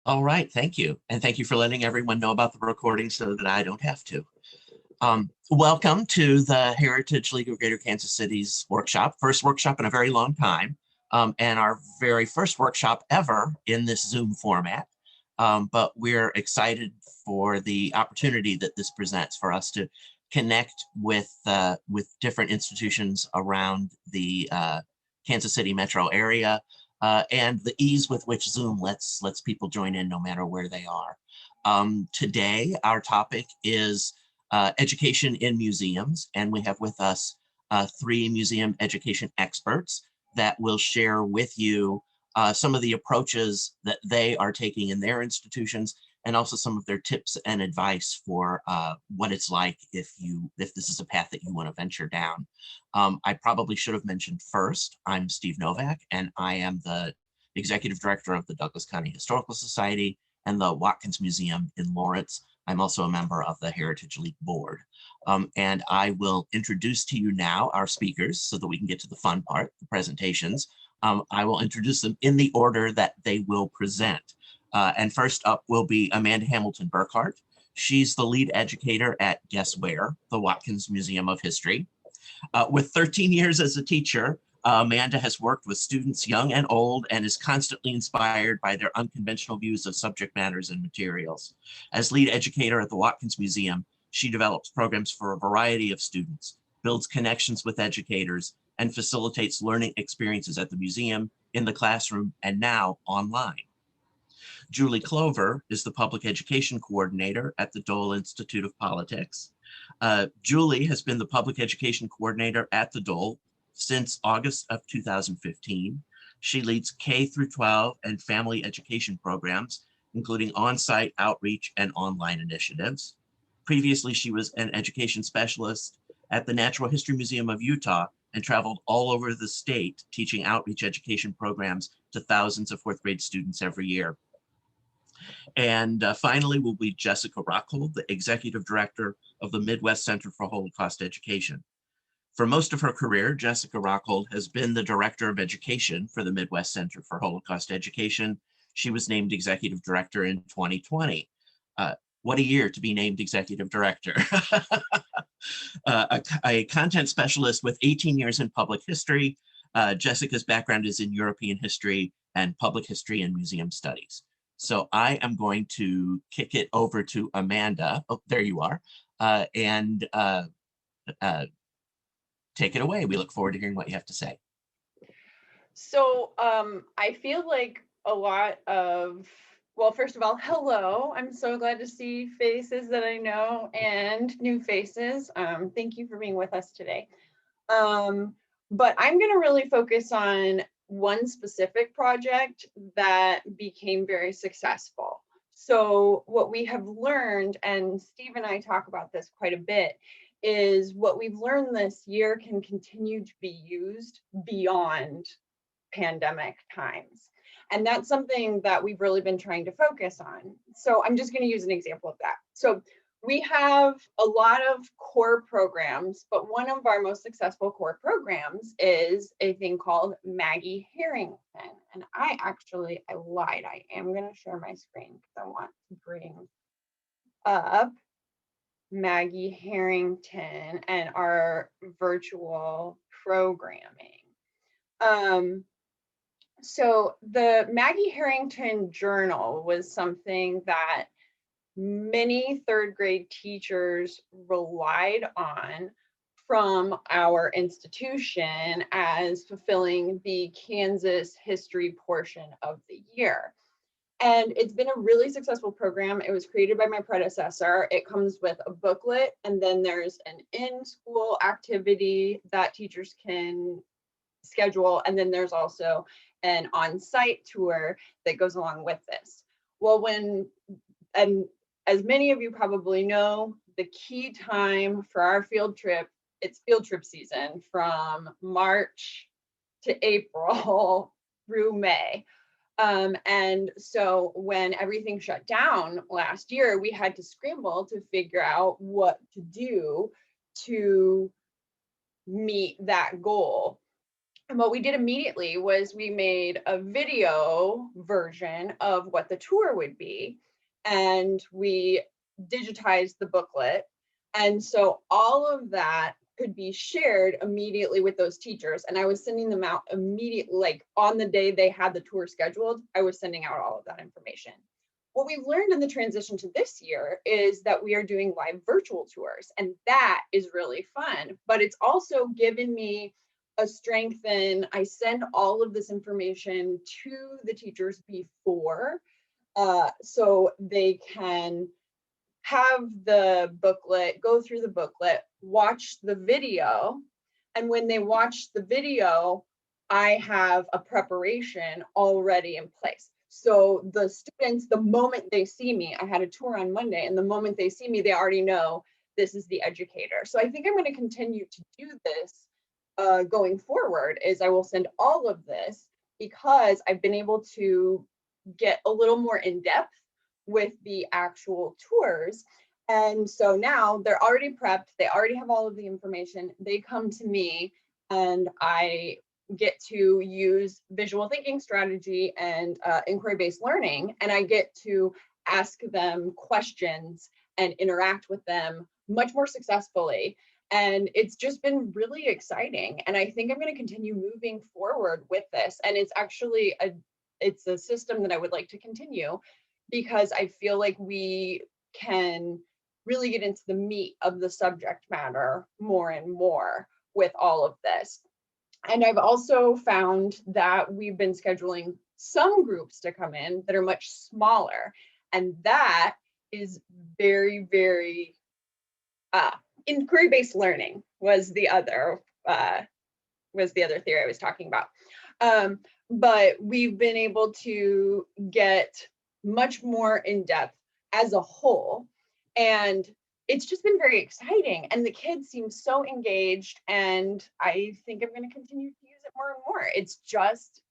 All right, thank you. And thank you for letting everyone know about the recording so that I don't have to. Welcome to the Heritage League of Greater Kansas City's workshop, first workshop in a very long time, and our very first workshop ever in this Zoom format. But we're excited for the opportunity that this presents for us to connect with different institutions around the Kansas City metro area, and the ease with which Zoom lets people join in no matter where they are. Today, our topic is education in museums, and we have with us three museum education experts that will share with you some of the approaches that they are taking in their institutions, and also some of their tips and advice for what it's like if this is a path that you want to venture down. I probably should have mentioned first, I'm Steve Novak, and I am the executive director of the Douglas County Historical Society and the Watkins Museum in Lawrence. I'm also a member of the Heritage League Board. And I will introduce to you now our speakers so that we can get to the fun part, the presentations. I will introduce them in the order that they will present. And first up will be Amanda Hamilton Burkhardt. She's the lead educator at Guess Where, the Watkins Museum of History. With 13 years as a teacher, Amanda has worked with students young and old and is constantly inspired by their unconventional views of subject matters and materials. As lead educator at the Watkins Museum, she develops programs for a variety of students, builds connections with educators, and facilitates learning experiences at the museum, in the classroom, and now online. Julie Clover is the public education coordinator at the Dole Institute of Politics. Julie has been the public education coordinator at the Dole since August of 2015. She leads K through 12 and family education programs, including on-site outreach and online initiatives. Previously, she was an education specialist at the Natural History Museum of Utah and traveled all over the state teaching outreach education programs to thousands of fourth grade students every year. And finally will be Jessica Rockhold, the executive director of the Midwest Center for Holocaust Education. For most of her career, Jessica Rockhold has been the director of education for the Midwest Center for Holocaust Education. She was named executive director in 2020. What a year to be named executive director. A content specialist with 18 years in public history, Jessica's background is in European history and public history and museum studies. So I am going to kick it over to Amanda. Oh, there you are. And take it away. We look forward to hearing what you have to say. So I feel like a lot of, well, first of all, hello. I'm so glad to see faces that I know and new faces. Thank you for being with us today. But I'm going to really focus on one specific project that became very successful. So what we have learned, and Steve and I talk about this quite a bit, is what we've learned this year can continue to be used beyond pandemic times. And that's something that we've really been trying to focus on. So I'm just going to use an example of that. So we have a lot of core programs, but one of our most successful core programs is a thing called Maggie Harrington. And I lied. I am going to share my screen because I want to bring up Maggie Harrington and our virtual programming. So the Maggie Harrington Journal was something that many third grade teachers relied on from our institution as fulfilling the Kansas history portion of the year. And it's been a really successful program. It was created by my predecessor. It comes with a booklet, and then there's an in-school activity that teachers can schedule. And then there's also an on-site tour that goes along with this. Well, and as many of you probably know, the key time for our field trip, it's field trip season from March to April through May. And so when everything shut down last year, we had to scramble to figure out what to do to meet that goal. And what we did immediately was we made a video version of what the tour would be, and we digitized the booklet. And so all of that could be shared immediately with those teachers. And I was sending them out immediately, like on the day they had the tour scheduled, I was sending out all of that information. What we've learned in the transition to this year is that we are doing live virtual tours, and that is really fun. But it's also given me a strength in, I send all of this information to the teachers before, so they can have the booklet, go through the booklet, watch the video. And when they watch the video, I have a preparation already in place. So the students, the moment they see me, I had a tour on Monday, and the moment they see me, they already know this is the educator. So I think I'm going to continue to do this going forward, is I will send all of this, because I've been able to get a little more in depth with the actual tours. And so now they're already prepped, they already have all of the information, they come to me, and I get to use visual thinking strategy and inquiry-based learning, and I get to ask them questions and interact with them much more successfully. And it's just been really exciting. And I think I'm going to continue moving forward with this. And it's actually it's a system that I would like to continue, because I feel like we can really get into the meat of the subject matter more and more with all of this. And I've also found that we've been scheduling some groups to come in that are much smaller. And that is very, very inquiry-based learning was the other theory I was talking about. But we've been able to get much more in depth as a whole. And it's just been very exciting. And the kids seem so engaged. And I think I'm going to continue to use it more and more. It's just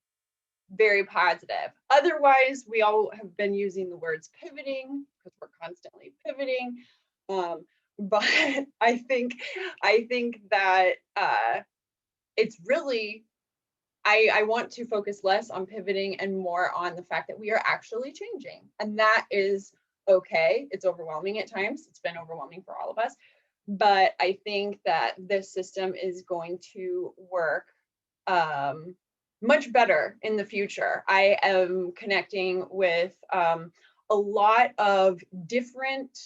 very positive. Otherwise, we all have been using the words pivoting, because we're constantly pivoting. But I think that it's really, I want to focus less on pivoting and more on the fact that we are actually changing. And that is okay. It's overwhelming at times. It's been overwhelming for all of us. But I think that this system is going to work much better in the future. I am connecting with a lot of different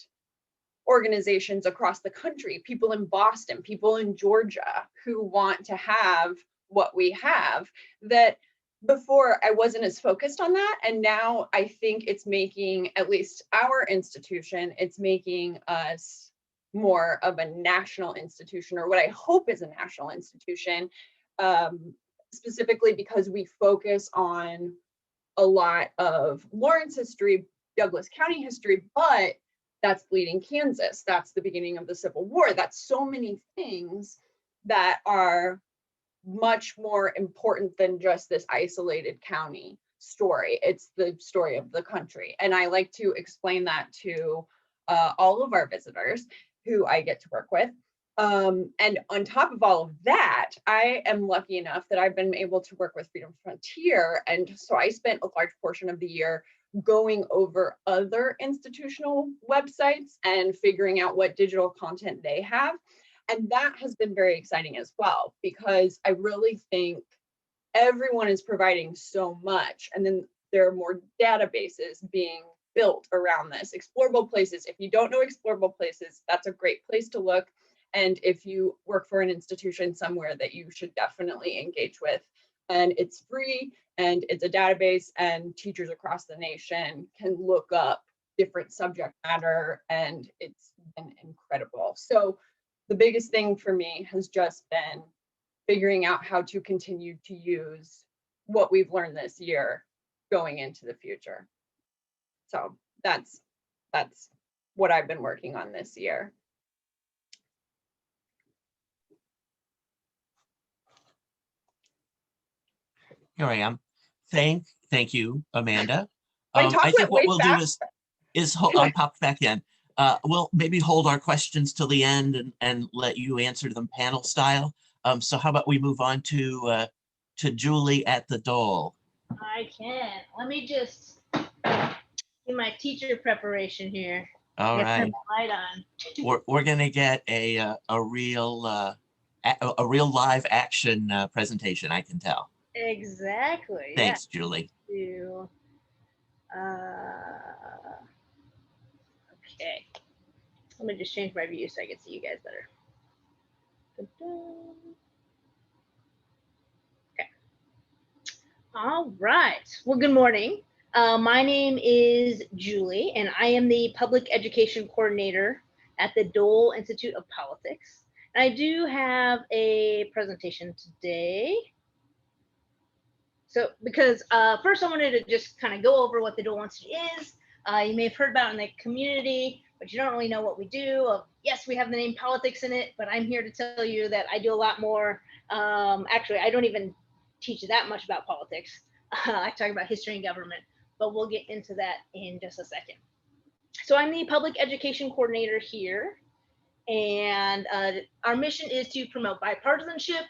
organizations across the country, people in Boston, people in Georgia, who want to have what we have, that before I wasn't as focused on that. And now I think it's making, at least our institution, it's making us more of a national institution, or what I hope is a national institution, specifically because we focus on a lot of Lawrence history, Douglas County history, but that's bleeding Kansas. That's the beginning of the Civil War. That's so many things that are much more important than just this isolated county story. It's the story of the country. And I like to explain that to all of our visitors who I get to work with. And on top of all of that, I am lucky enough that I've been able to work with Freedom Frontier. And so I spent a large portion of the year going over other institutional websites and figuring out what digital content they have. And that has been very exciting as well, because I really think everyone is providing so much. And then there are more databases being built around this. Explorable places. If you don't know explorable places, that's a great place to look. And if you work for an institution somewhere, that you should definitely engage with. And it's free, and it's a database, and teachers across the nation can look up different subject matter, and it's been incredible. So the biggest thing for me has just been figuring out how to continue to use what we've learned this year going into the future. So that's what I've been working on this year. Here I am. Thank you, Amanda. My talk I think went what way we'll fast. do is I'll pop back in. We'll maybe hold our questions till the end and let you answer them panel style. So how about we move on to to Julie at the Dole? I can. Let me just do my teacher preparation here. All Turn right. the light on. We're gonna get a real live action presentation. I can tell. Exactly. Thanks, Julie. Yeah. Okay. Let me just change my view so I can see you guys better. Okay. All right. Well, good morning. My name is Julie, and I am the Public Education Coordinator at the Dole Institute of Politics. And I do have a presentation today. So, because first I wanted to just kind of go over what the Dole Institute is. You may have heard about it in the community, but you don't really know what we do. Yes, we have the name politics in it, but I'm here to tell you that I do a lot more. Actually, I don't even teach that much about politics. I talk about history and government, but we'll get into that in just a second. So I'm the public education coordinator here, and our mission is to promote bipartisanship,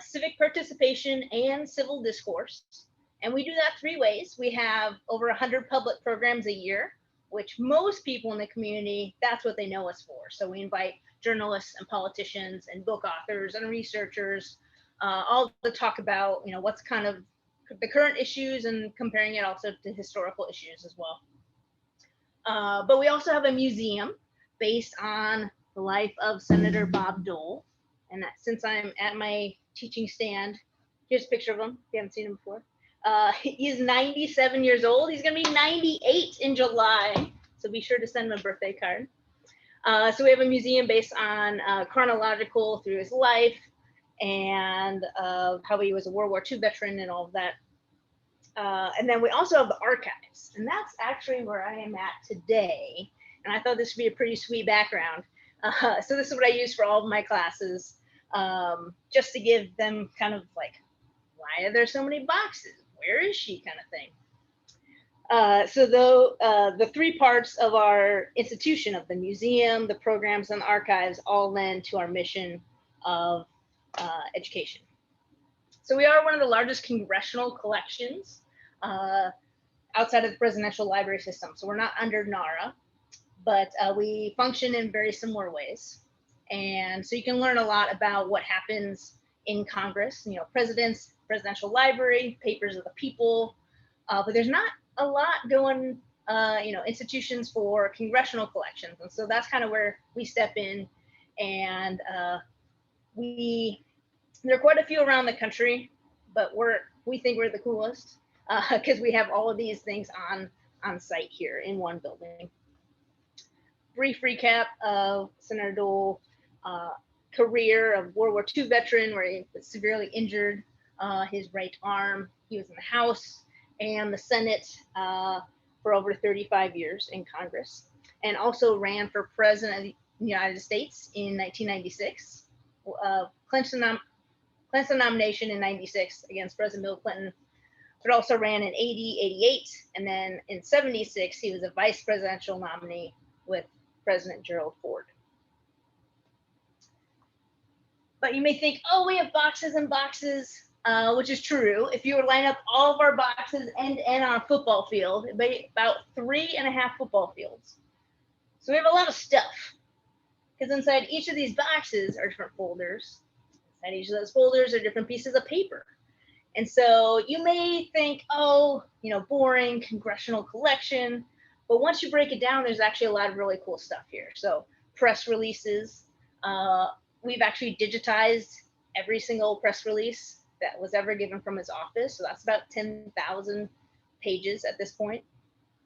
civic participation, and civil discourse. And we do that 3 ways. We have over 100 public programs a year, which most people in the community, that's what they know us for. So we invite journalists and politicians and book authors and researchers, all to talk about, what's kind of the current issues and comparing it also to historical issues as well. But we also have a museum based on the life of Senator Bob Dole. And since I'm at my teaching stand, here's a picture of him, if you haven't seen him before. He's 97 years old. He's going to be 98 in July. So be sure to send him a birthday card. So we have a museum based on chronological through his life and how he was a World War II veteran and all of that. And then we also have the archives. And that's actually where I am at today. And I thought this would be a pretty sweet background. So this is what I use for all of my classes, just to give them kind of like, why are there so many boxes? Where is she kind of thing? So the 3 parts of our institution, of the museum, the programs, and the archives, all lend to our mission of education. So we are one of the largest congressional collections outside of the presidential library system. So we're not under NARA, but we function in very similar ways. And so you can learn a lot about what happens in Congress, presidents, presidential library, papers of the people, but there's not a lot going, institutions for congressional collections. And so that's kind of where we step in. And there are quite a few around the country, but we think we're the coolest because we have all of these things on site here in one building. Brief recap of Senator Dole, career of World War II veteran where he was severely injured his right arm. He was in the House and the Senate for over 35 years in Congress, and also ran for president of the United States in 1996. Clinton nomination in 96 against President Bill Clinton, but also ran in 80, 88, and then in 76, he was a vice presidential nominee with President Gerald Ford. But you may think, oh, we have boxes and boxes, which is true. If you would line up all of our boxes end to end on a football field, it'd be about 3.5 football fields. So we have a lot of stuff, because inside each of these boxes are different folders. Inside each of those folders are different pieces of paper. And so you may think, oh, boring congressional collection. But once you break it down, there's actually a lot of really cool stuff here. So press releases. We've actually digitized every single press release that was ever given from his office. So that's about 10,000 pages at this point,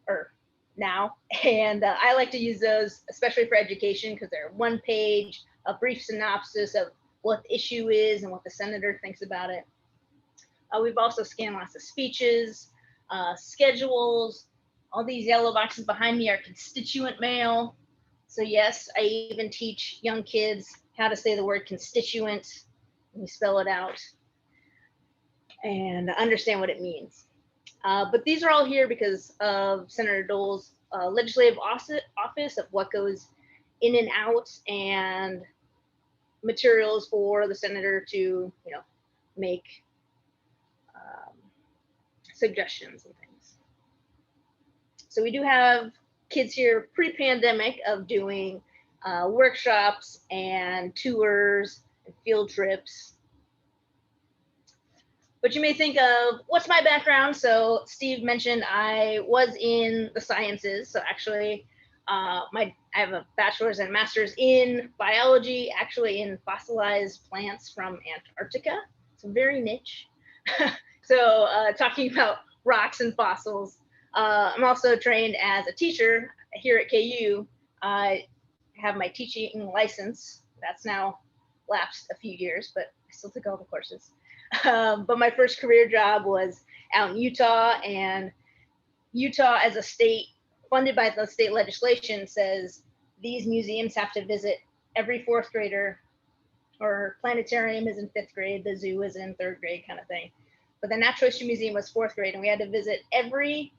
or now. And I like to use those, especially for education, because they're 1 page, a brief synopsis of what the issue is and what the senator thinks about it. We've also scanned lots of speeches, schedules. All these yellow boxes behind me are constituent mail. So yes, I even teach young kids how to say the word constituent. We spell it out and understand what it means. But these are all here because of Senator Dole's legislative office, of what goes in and out, and materials for the senator to, make suggestions and things. So we do have kids here pre-pandemic of doing workshops and tours and field trips. But you may think of, what's my background? So Steve mentioned I was in the sciences. So actually, I have a bachelor's and master's in biology, actually in fossilized plants from Antarctica. So very niche. So talking about rocks and fossils. I'm also trained as a teacher here at KU. I have my teaching license. That's now lapsed a few years, but I still took all the courses. But my first career job was out in Utah, and Utah as a state funded by the state legislation says these museums have to visit every fourth grader, or planetarium is in fifth grade, the zoo is in third grade kind of thing. But the Natural History Museum was fourth grade, and we had to visit every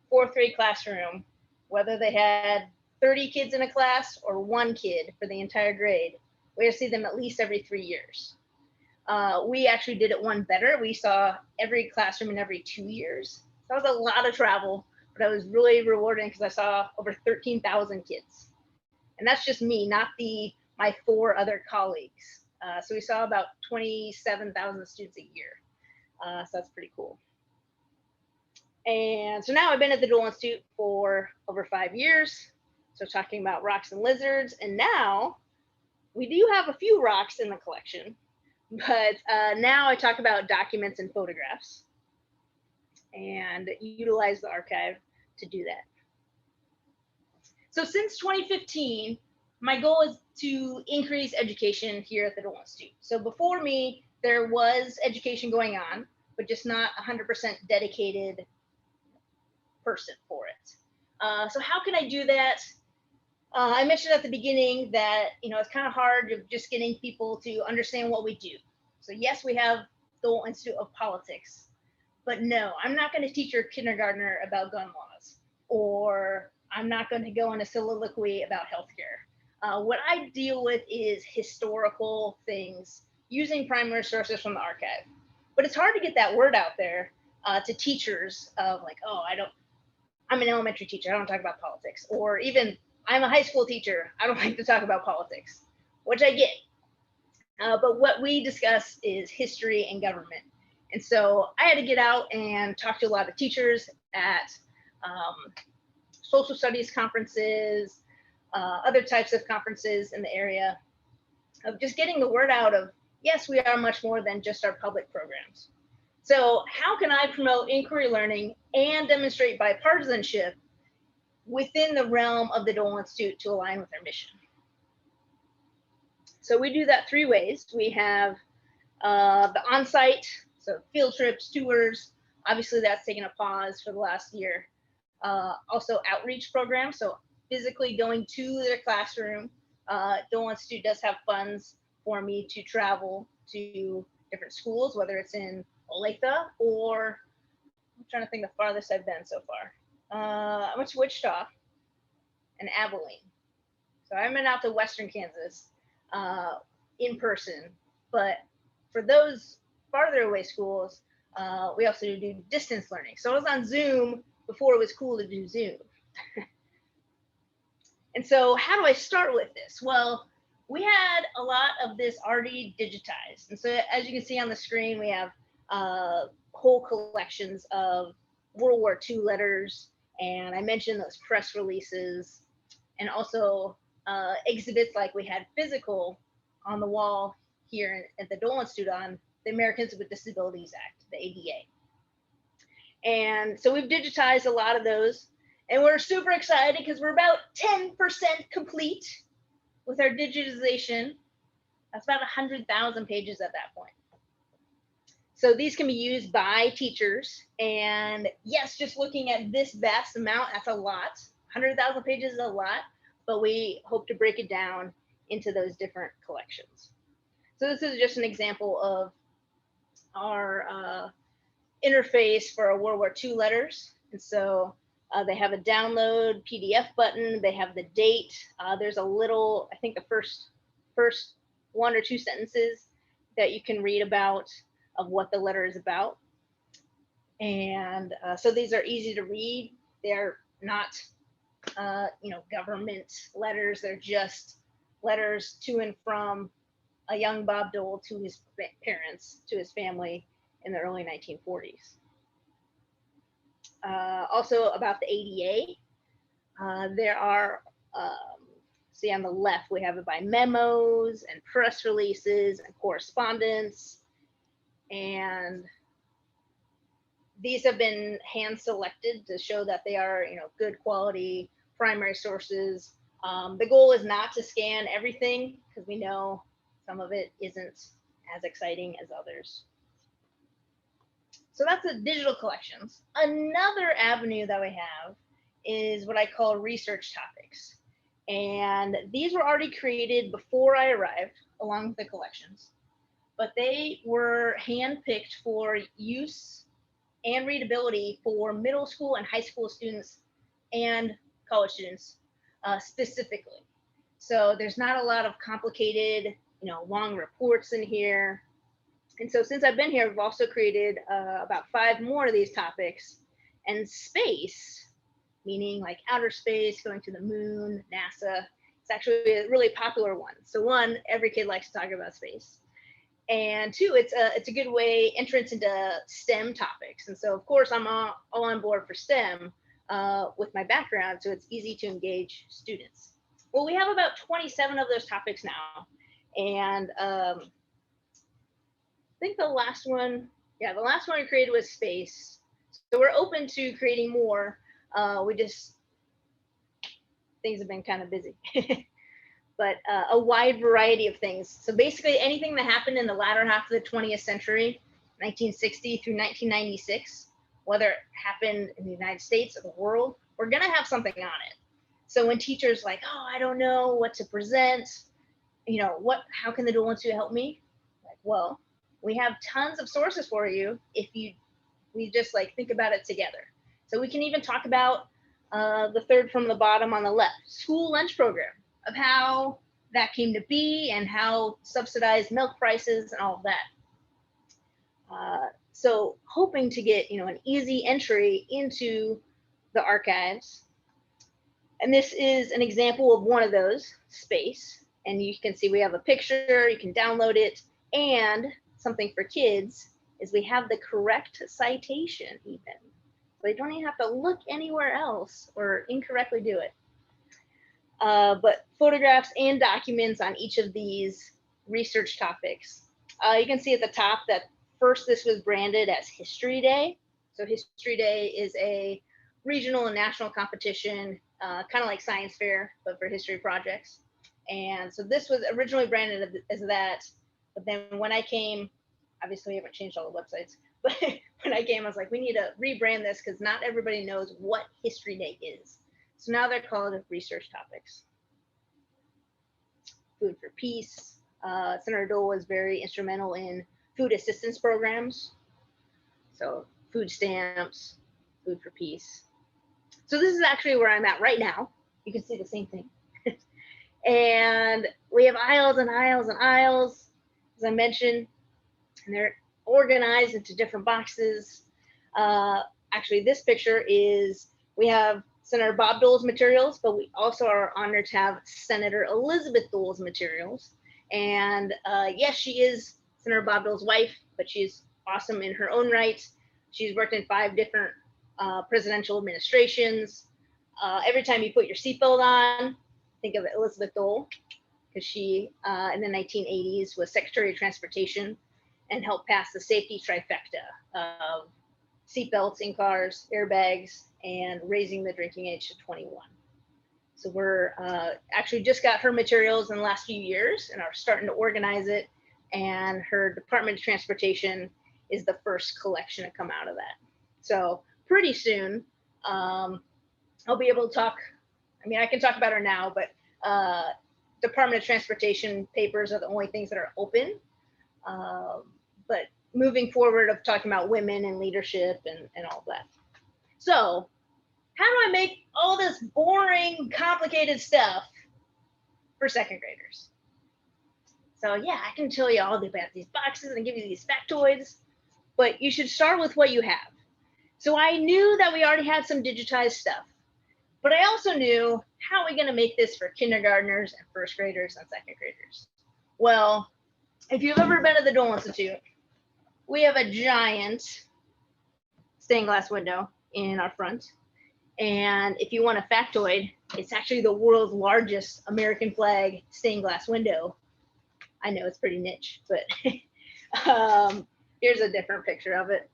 fourth grade classroom, whether they had 30 kids in a class or one kid for the entire grade. We had to see them at least every 3 years. We actually did it one better. We saw every classroom in every 2 years. That was a lot of travel, but it was really rewarding because I saw over 13,000 kids. And that's just me, not my 4 other colleagues. So we saw about 27,000 students a year. So that's pretty cool. And so now I've been at the Dole Institute for over 5 years. So talking about rocks and lizards. And now we do have a few rocks in the collection, but now I talk about documents and photographs and utilize the archive to do that. So since 2015, my goal is to increase education here at the Dole Institute. So before me, there was education going on, but just not 100% dedicated person for it. So how can I do that? I mentioned at the beginning that, it's kind of hard of just getting people to understand what we do. So yes, we have the Dole Institute of Politics, but no, I'm not going to teach your kindergartner about gun laws, or I'm not going to go on a soliloquy about healthcare. What I deal with is historical things using primary sources from the archive. But it's hard to get that word out there to teachers of like, oh, I'm an elementary teacher, I don't talk about politics. Or even I'm a high school teacher, I don't like to talk about politics, which I get. But what we discuss is history and government. And so I had to get out and talk to a lot of teachers at social studies conferences, other types of conferences in the area, of just getting the word out of, yes, we are much more than just our public programs. So how can I promote inquiry learning and demonstrate bipartisanship within the realm of the Dole Institute to align with our mission? So we do that 3 ways. We have the on-site, so field trips, tours. Obviously that's taken a pause for the last year. Also outreach programs, so physically going to their classroom. Dole Institute does have funds for me to travel to different schools, whether it's in Olathe or, I'm trying to think the farthest I've been so far. I went to Wichita and Abilene. So I haven't been out to Western Kansas in person, but for those farther away schools, we also do distance learning. So I was on Zoom before it was cool to do Zoom. And so how do I start with this? Well, we had a lot of this already digitized. And so as you can see on the screen, we have whole collections of World War II letters. And I mentioned those press releases, and also exhibits like we had physical on the wall here at the Dole Institute on the Americans with Disabilities Act, the ADA. And so we've digitized a lot of those, and we're super excited because we're about 10% complete with our digitization. That's about 100,000 pages at that point. So these can be used by teachers. And yes, just looking at this vast amount, that's a lot. 100,000 pages is a lot, but we hope to break it down into those different collections. So this is just an example of our interface for our World War II letters. And so they have a download PDF button. They have the date. There's a little, I think the first 1 or 2 sentences that you can read about of what the letter is about. And so these are easy to read. They're not, government letters. They're just letters to and from a young Bob Dole to his parents, to his family in the early 1940s. Also about the ADA, there are, see on the left, we have it by memos and press releases and correspondence. And these have been hand selected to show that they are, good quality primary sources. The goal is not to scan everything, because we know some of it isn't as exciting as others. So that's the digital collections. Another avenue that we have is what I call research topics. And these were already created before I arrived, along with the collections, but they were handpicked for use and readability for middle school and high school students and college students specifically. So there's not a lot of complicated, long reports in here. And so since I've been here, we've also created about 5 more of these topics. And space, meaning like outer space, going to the moon, NASA, it's actually a really popular one. So 1, every kid likes to talk about space. And 2, it's a good way entrance into STEM topics. And so of course I'm all on board for STEM with my background, so it's easy to engage students. Well, we have about 27 of those topics now. And I think the last one we created was space. So we're open to creating more. Things have been kind of busy. But a wide variety of things. So basically anything that happened in the latter half of the 20th century, 1960 through 1996, whether it happened in the United States or the world, we're gonna have something on it. So when teachers like, oh, I don't know what to present, how can the Dole Institute help me? Like, well, we have tons of sources for you if we just think about it together. So we can even talk about the third from the bottom on the left, school lunch program, of how that came to be and how subsidized milk prices and all of that. So hoping to get, an easy entry into the archives. And this is an example of one of those, space. And you can see we have a picture, you can download it. And something for kids is we have the correct citation even. So they don't even have to look anywhere else or incorrectly do it. But photographs and documents on each of these research topics. You can see at the top that first this was branded as History Day. So History Day is a regional and national competition, kind of like science fair, but for history projects. And so this was originally branded as that. But then when I came, obviously we haven't changed all the websites, but when I came, I was like, we need to rebrand this because not everybody knows what History Day is. So now they're called research topics. Food for Peace. Senator Dole was very instrumental in food assistance programs. So food stamps, Food for Peace. So this is actually where I'm at right now. You can see the same thing. And we have aisles and aisles and aisles, as I mentioned, and they're organized into different boxes. Actually, this picture is, we have Senator Bob Dole's materials, but we also are honored to have Senator Elizabeth Dole's materials. And yes, she is Senator Bob Dole's wife, but she's awesome in her own right. She's worked in 5 different presidential administrations. Every time you put your seatbelt on, think of Elizabeth Dole, because she, in the 1980s, was Secretary of Transportation and helped pass the safety trifecta of seatbelts in cars, airbags, and raising the drinking age to 21. So we're actually just got her materials in the last few years and are starting to organize it. And her Department of Transportation is the first collection to come out of that. So pretty soon, I'll be able to talk. I mean, I can talk about her now, but Department of Transportation papers are the only things that are open. But moving forward of talking about women and leadership and all that. So how do I make all this boring, complicated stuff for second graders? So yeah, I can tell you all about these boxes and give you these factoids, but you should start with what you have. So I knew that we already had some digitized stuff, but I also knew, how are we going to make this for kindergartners and first graders and second graders? Well, if you've ever been to the Dole Institute, we have a giant stained glass window in our front. And if you want a factoid, it's actually the world's largest American flag stained glass window. I know it's pretty niche, but here's a different picture of it.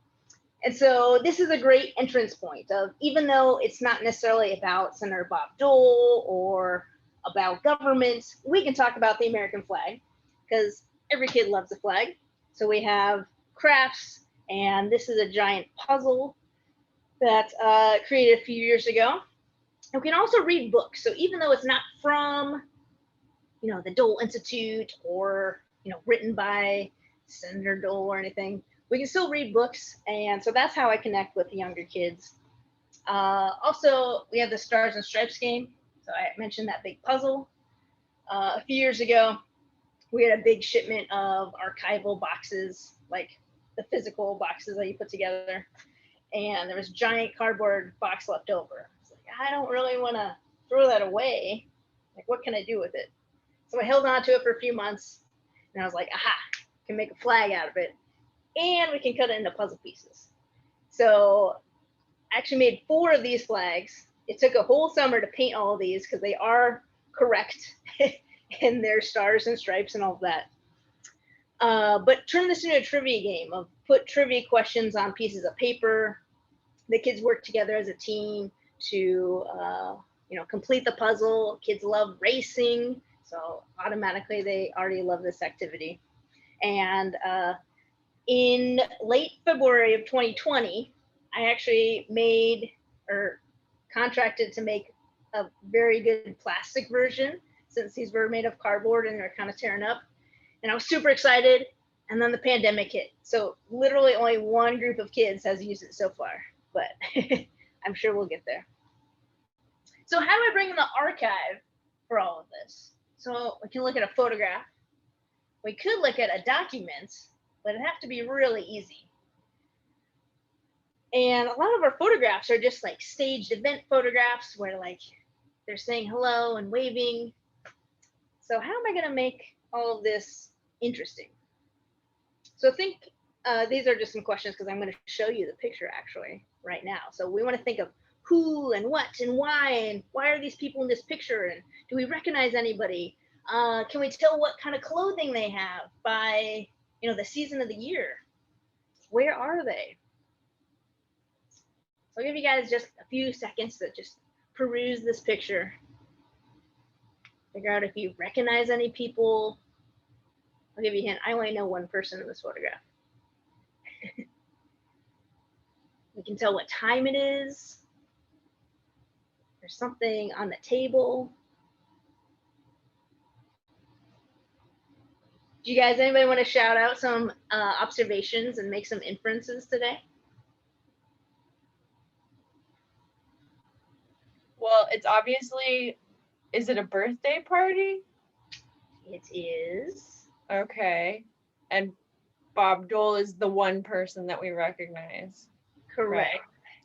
And so this is a great entrance point of, even though it's not necessarily about Senator Bob Dole or about government, we can talk about the American flag because every kid loves the flag. So we have crafts, and this is a giant puzzle that created a few years ago. And we can also read books. So even though it's not from, the Dole Institute or, written by Senator Dole or anything, we can still read books. And so that's how I connect with the younger kids. Also, we have the Stars and Stripes game. So I mentioned that big puzzle. A few years ago, we had a big shipment of archival boxes, like the physical boxes that you put together. And there was a giant cardboard box left over. I was like, I don't really want to throw that away. Like, what can I do with it? So I held on to it for a few months, and I was like, aha, can make a flag out of it, and we can cut it into puzzle pieces. So I actually made 4 of these flags. It took a whole summer to paint all of these because they are correct and they're stars and stripes and all of that. But turn this into a trivia game of put trivia questions on pieces of paper. The kids work together as a team to, complete the puzzle. Kids love racing, so automatically they already love this activity. And in late February of 2020, I actually contracted to make a very good plastic version, since these were made of cardboard and they're kind of tearing up. And I was super excited. And then the pandemic hit. So literally only one group of kids has used it so far, but I'm sure we'll get there. So how do I bring in the archive for all of this? So we can look at a photograph. We could look at a document, but it'd have to be really easy. And a lot of our photographs are just like staged event photographs where like they're saying hello and waving. So how am I going to make all of this interesting? So think these are just some questions because I'm going to show you the picture actually right now. So we want to think of who and what and why are these people in this picture, and do we recognize anybody? Can we tell what kind of clothing they have by the season of the year? Where are they? So I'll give you guys just a few seconds to just peruse this picture. Figure out if you recognize any people. I'll give you a hint. I only know one person in this photograph. We can tell what time it is. There's something on the table. Do you guys, anybody want to shout out some observations and make some inferences today? Well, it's obviously, is it a birthday party? It is. Okay. And Bob Dole is the one person that we recognize. Correct.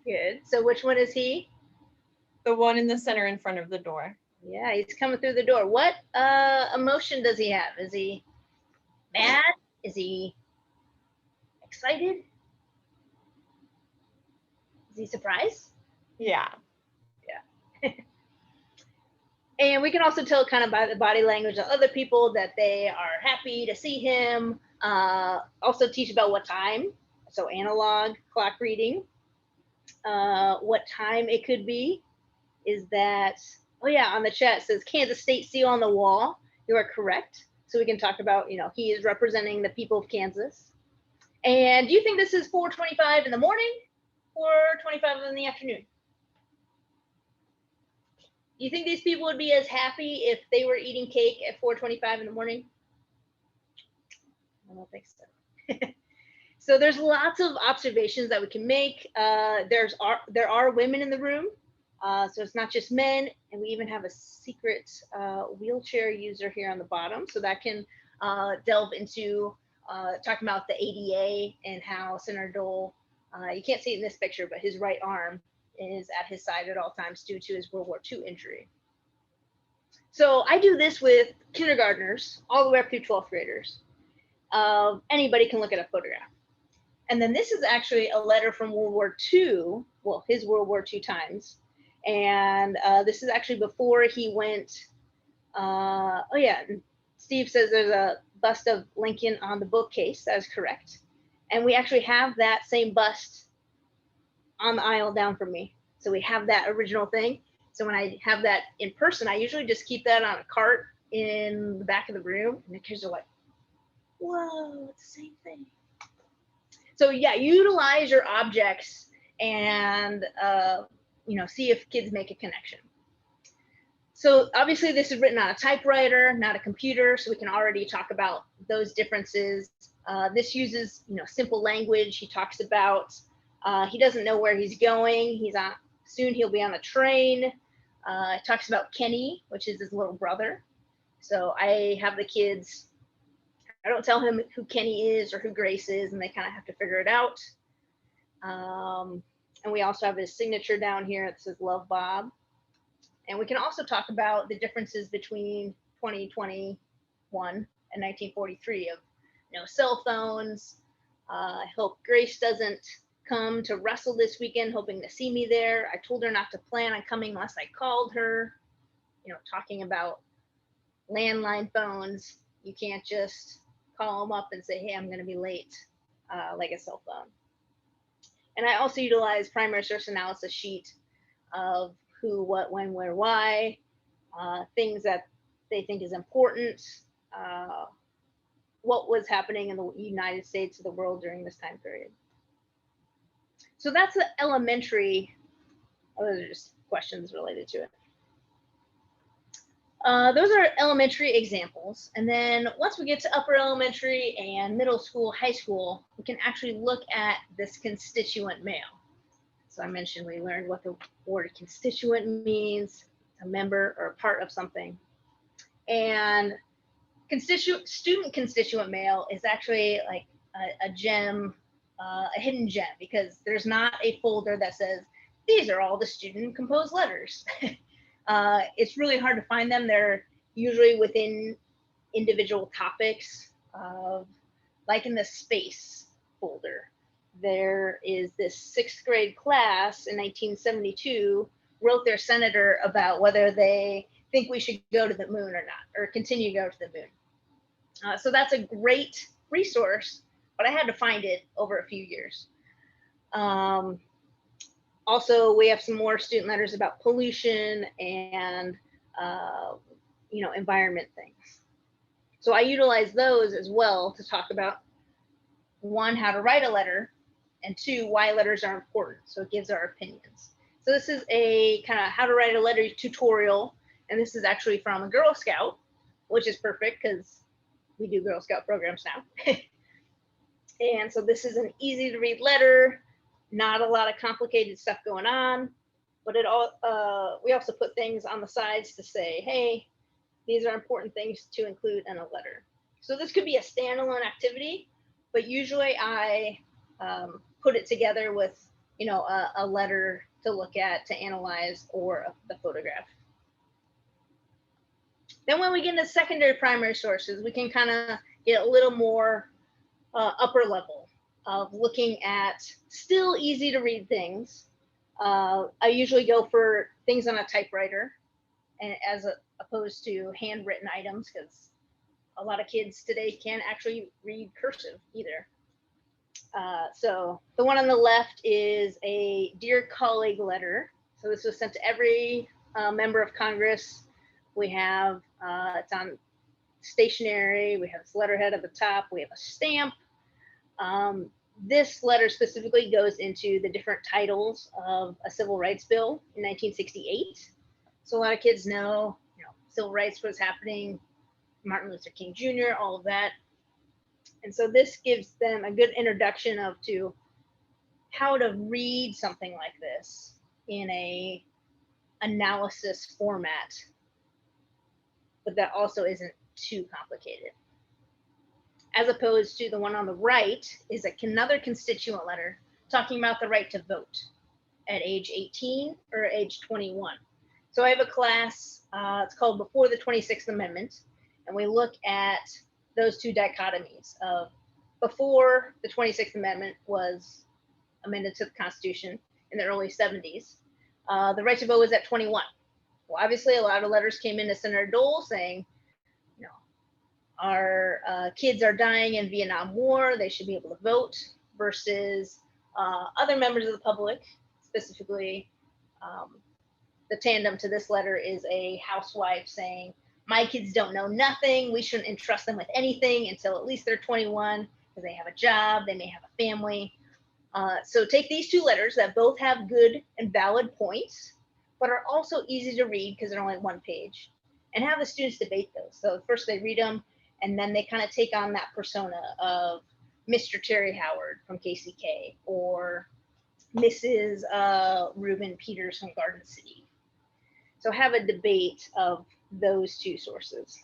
Right. Good. So which one is he? The one in the center in front of the door. Yeah, he's coming through the door. What emotion does he have? Is he mad? Is he excited? Is he surprised? Yeah. Yeah. And we can also tell kind of by the body language of other people that they are happy to see him. Also teach about what time. So analog clock reading. What time it could be. Is that, oh yeah, on the chat it says Kansas State seal on the wall. You are correct. So we can talk about, he is representing the people of Kansas. And do you think this is 4:25 in the morning or 4:25 in the afternoon? Do you think these people would be as happy if they were eating cake at 4:25 in the morning? I don't think so. So there's lots of observations that we can make. There are women in the room. So it's not just men, and we even have a secret wheelchair user here on the bottom. So that can delve into talking about the ADA and how Senator Dole You can't see it in this picture, but his right arm is at his side at all times due to his World War II injury. So I do this with kindergartners all the way up through 12th graders. Anybody can look at a photograph. And then this is actually a letter from World War II, well, his World War II times. And this is actually before he went, oh yeah, Steve says there's a bust of Lincoln on the bookcase. That is correct. And we actually have that same bust on the aisle down from me. So we have that original thing. So when I have that in person, I usually just keep that on a cart in the back of the room. And the kids are like, whoa, it's the same thing. So yeah, utilize your objects and, see if kids make a connection. So obviously this is written on a typewriter, not a computer. So we can already talk about those differences. This uses, simple language. He talks about, he doesn't know where he's going. Soon he'll be on a train. It talks about Kenny, which is his little brother. So I have the kids, I don't tell him who Kenny is or who Grace is, and they kind of have to figure it out. And we also have his signature down here. It says Love Bob. And we can also talk about the differences between 2021 and 1943 of, cell phones. I hope Grace doesn't come to wrestle this weekend, hoping to see me there. I told her not to plan on coming unless I called her, talking about landline phones. You can't just call them up and say, hey, I'm going to be late, like a cell phone. And I also utilize primary source analysis sheet of who, what, when, where, why, things that they think is important, what was happening in the United States or the world during this time period. So that's the elementary, those are just questions related to it. Those are elementary examples. And then once we get to upper elementary and middle school, high school, we can actually look at this constituent male. So I mentioned we learned what the word constituent means, a member or a part of something. And student constituent male is actually like a gem, a hidden gem, because there's not a folder that says, these are all the student composed letters. It's really hard to find them. They're usually within individual topics, like in the space folder. There is this 6th grade class in 1972 wrote their senator about whether they think we should go to the moon or not, or continue to go to the moon. So that's a great resource, but I had to find it over a few years. Also, we have some more student letters about pollution and, environment things. So I utilize those as well to talk about, 1, how to write a letter, and 2, why letters are important. So it gives our opinions. So this is a kind of how to write a letter tutorial. And this is actually from a Girl Scout, which is perfect because we do Girl Scout programs now. And so this is an easy to read letter, not a lot of complicated stuff going on, but we also put things on the sides to say, hey, these are important things to include in a letter. So this could be a standalone activity, but usually I put it together with, a letter to look at, to analyze, or the photograph. Then when we get into secondary primary sources, we can kind of get a little more upper level of looking at still easy to read things. I usually go for things on a typewriter as opposed to handwritten items, because a lot of kids today can't actually read cursive either. So the one on the left is a Dear Colleague letter. So this was sent to every member of Congress. We have, it's on stationery, we have this letterhead at the top, we have a stamp. This letter specifically goes into the different titles of a civil rights bill in 1968. So a lot of kids know, civil rights was happening, Martin Luther King Jr., all of that. And so this gives them a good introduction to how to read something like this in a analysis format, but that also isn't too complicated. As opposed to the one on the right is another constituent letter talking about the right to vote at age 18 or age 21. So I have a class, it's called Before the 26th Amendment, and we look at those two dichotomies of before the 26th Amendment was amended to the Constitution in the early 70s. The right to vote was at 21. Well, obviously, a lot of letters came into Senator Dole saying, you know, our kids are dying in Vietnam War, they should be able to vote, versus other members of the public, specifically the tandem to this letter is a housewife saying, my kids don't know nothing, we shouldn't entrust them with anything until at least they're 21, because they have a job, they may have a family. So take these two letters that both have good and valid points, but are also easy to read because they're only one page, and have the students debate those. So first they read them, and then they kind of take on that persona of Mr. Terry Howard from KCK or Mrs. Reuben Peters from Garden City. So have a debate of those two sources.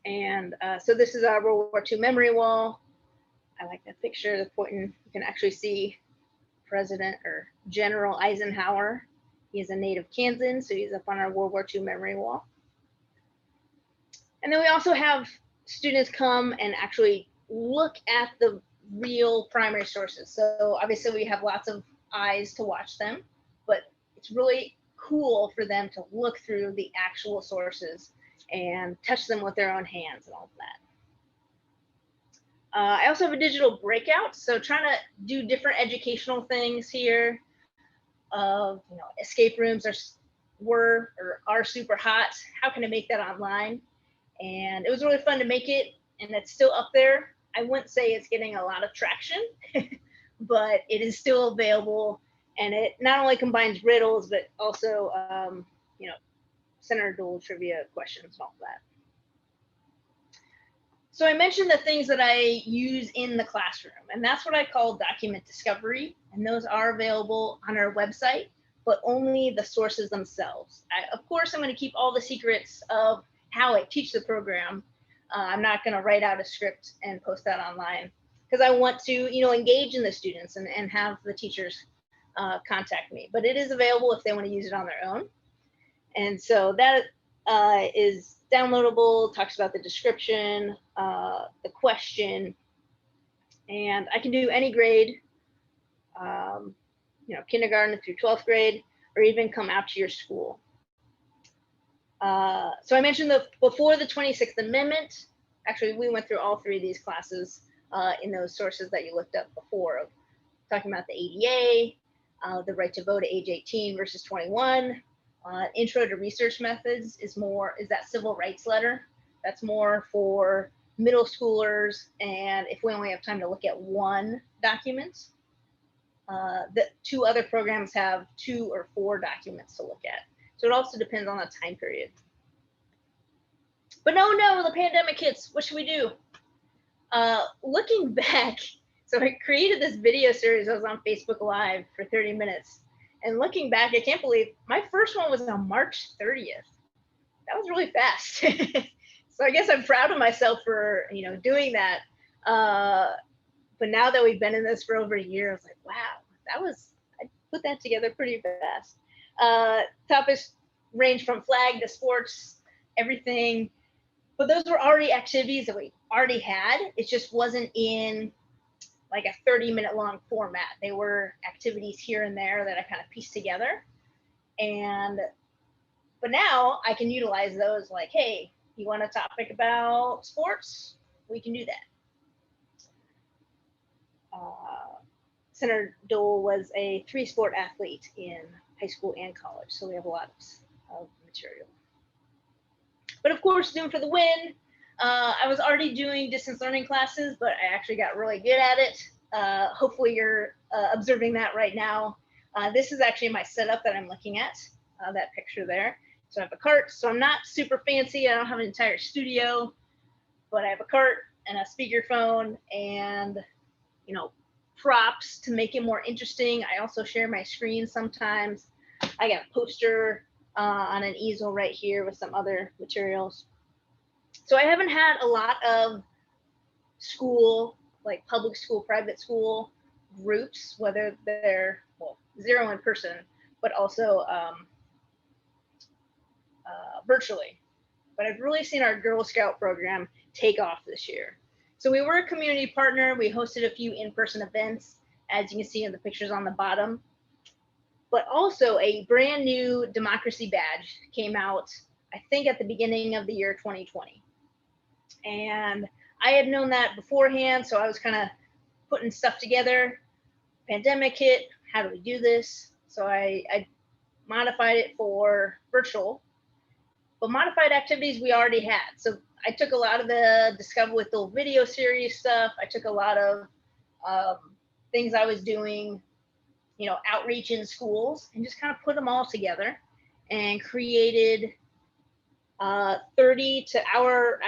And so this is our World War II memory wall. I like that picture, the pointing, you can actually see President or General Eisenhower. He is a native Kansan, so he's up on our World War II memory wall. And then we also have students come and actually look at the real primary sources. So obviously we have lots of eyes to watch them, but it's really cool for them to look through the actual sources and touch them with their own hands and all of that. I also have a digital breakout, so trying to do different educational things here. Escape rooms are super hot. How can I make that online? And it was really fun to make it, and it's still up there. I wouldn't say it's getting a lot of traction, but it is still available, and it not only combines riddles, but also Senator Dole trivia questions and all that. So I mentioned the things that I use in the classroom, and that's what I call document discovery, and those are available on our website, but only the sources themselves. Of course, I'm going to keep all the secrets of how I teach the program. I'm not going to write out a script and post that online, because I want to, engage in the students and have the teachers contact me. But it is available if they want to use it on their own. And so that is downloadable, talks about the description, the question, and I can do any grade, kindergarten through 12th grade, or even come out to your school. So I mentioned before the 26th Amendment. Actually, we went through all three of these classes in those sources that you looked up before, talking about the ADA, the right to vote at age 18 versus 21. Intro to research methods is that civil rights letter. That's more for middle schoolers, and if we only have time to look at one document. The two other programs have 2 or 4 documents to look at. So it also depends on the time period. But no, the pandemic hits. What should we do? Looking back, so I created this video series. I was on Facebook Live for 30 minutes. And looking back, I can't believe my first one was on March 30th. That was really fast. So I guess I'm proud of myself for, doing that. But now that we've been in this for over a year, I was like, wow, I put that together pretty fast. Topics range from flag to sports, everything. But those were already activities that we already had. It just wasn't in like a 30-minute long format. They were activities here and there that I kind of pieced together. But now I can utilize those, like, hey, you want a topic about sports? We can do that. Senator Dole was a 3-sport athlete in high school and college, so we have a lot of material. But of course, Zoom for the win. I was already doing distance learning classes, but I actually got really good at it. Hopefully you're observing that right now. This is actually my setup that I'm looking at, that picture there. So I have a cart, so I'm not super fancy. I don't have an entire studio, but I have a cart and a speakerphone and, props to make it more interesting. I also share my screen sometimes. I got a poster on an easel right here with some other materials. So I haven't had a lot of school, like public school, private school groups, whether they're, well, 0 in person, but also virtually. But I've really seen our Girl Scout program take off this year. So we were a community partner. We hosted a few in-person events, as you can see in the pictures on the bottom. But also a brand new democracy badge came out, I think at the beginning of the year 2020. And I had known that beforehand, so I was kind of putting stuff together. Pandemic hit, how do we do this? So I modified it for virtual, but modified activities we already had. So I took a lot of the Discover with Dole video series stuff. I took a lot of things I was doing, you know, outreach in schools, and just kind of put them all together and created 2-hour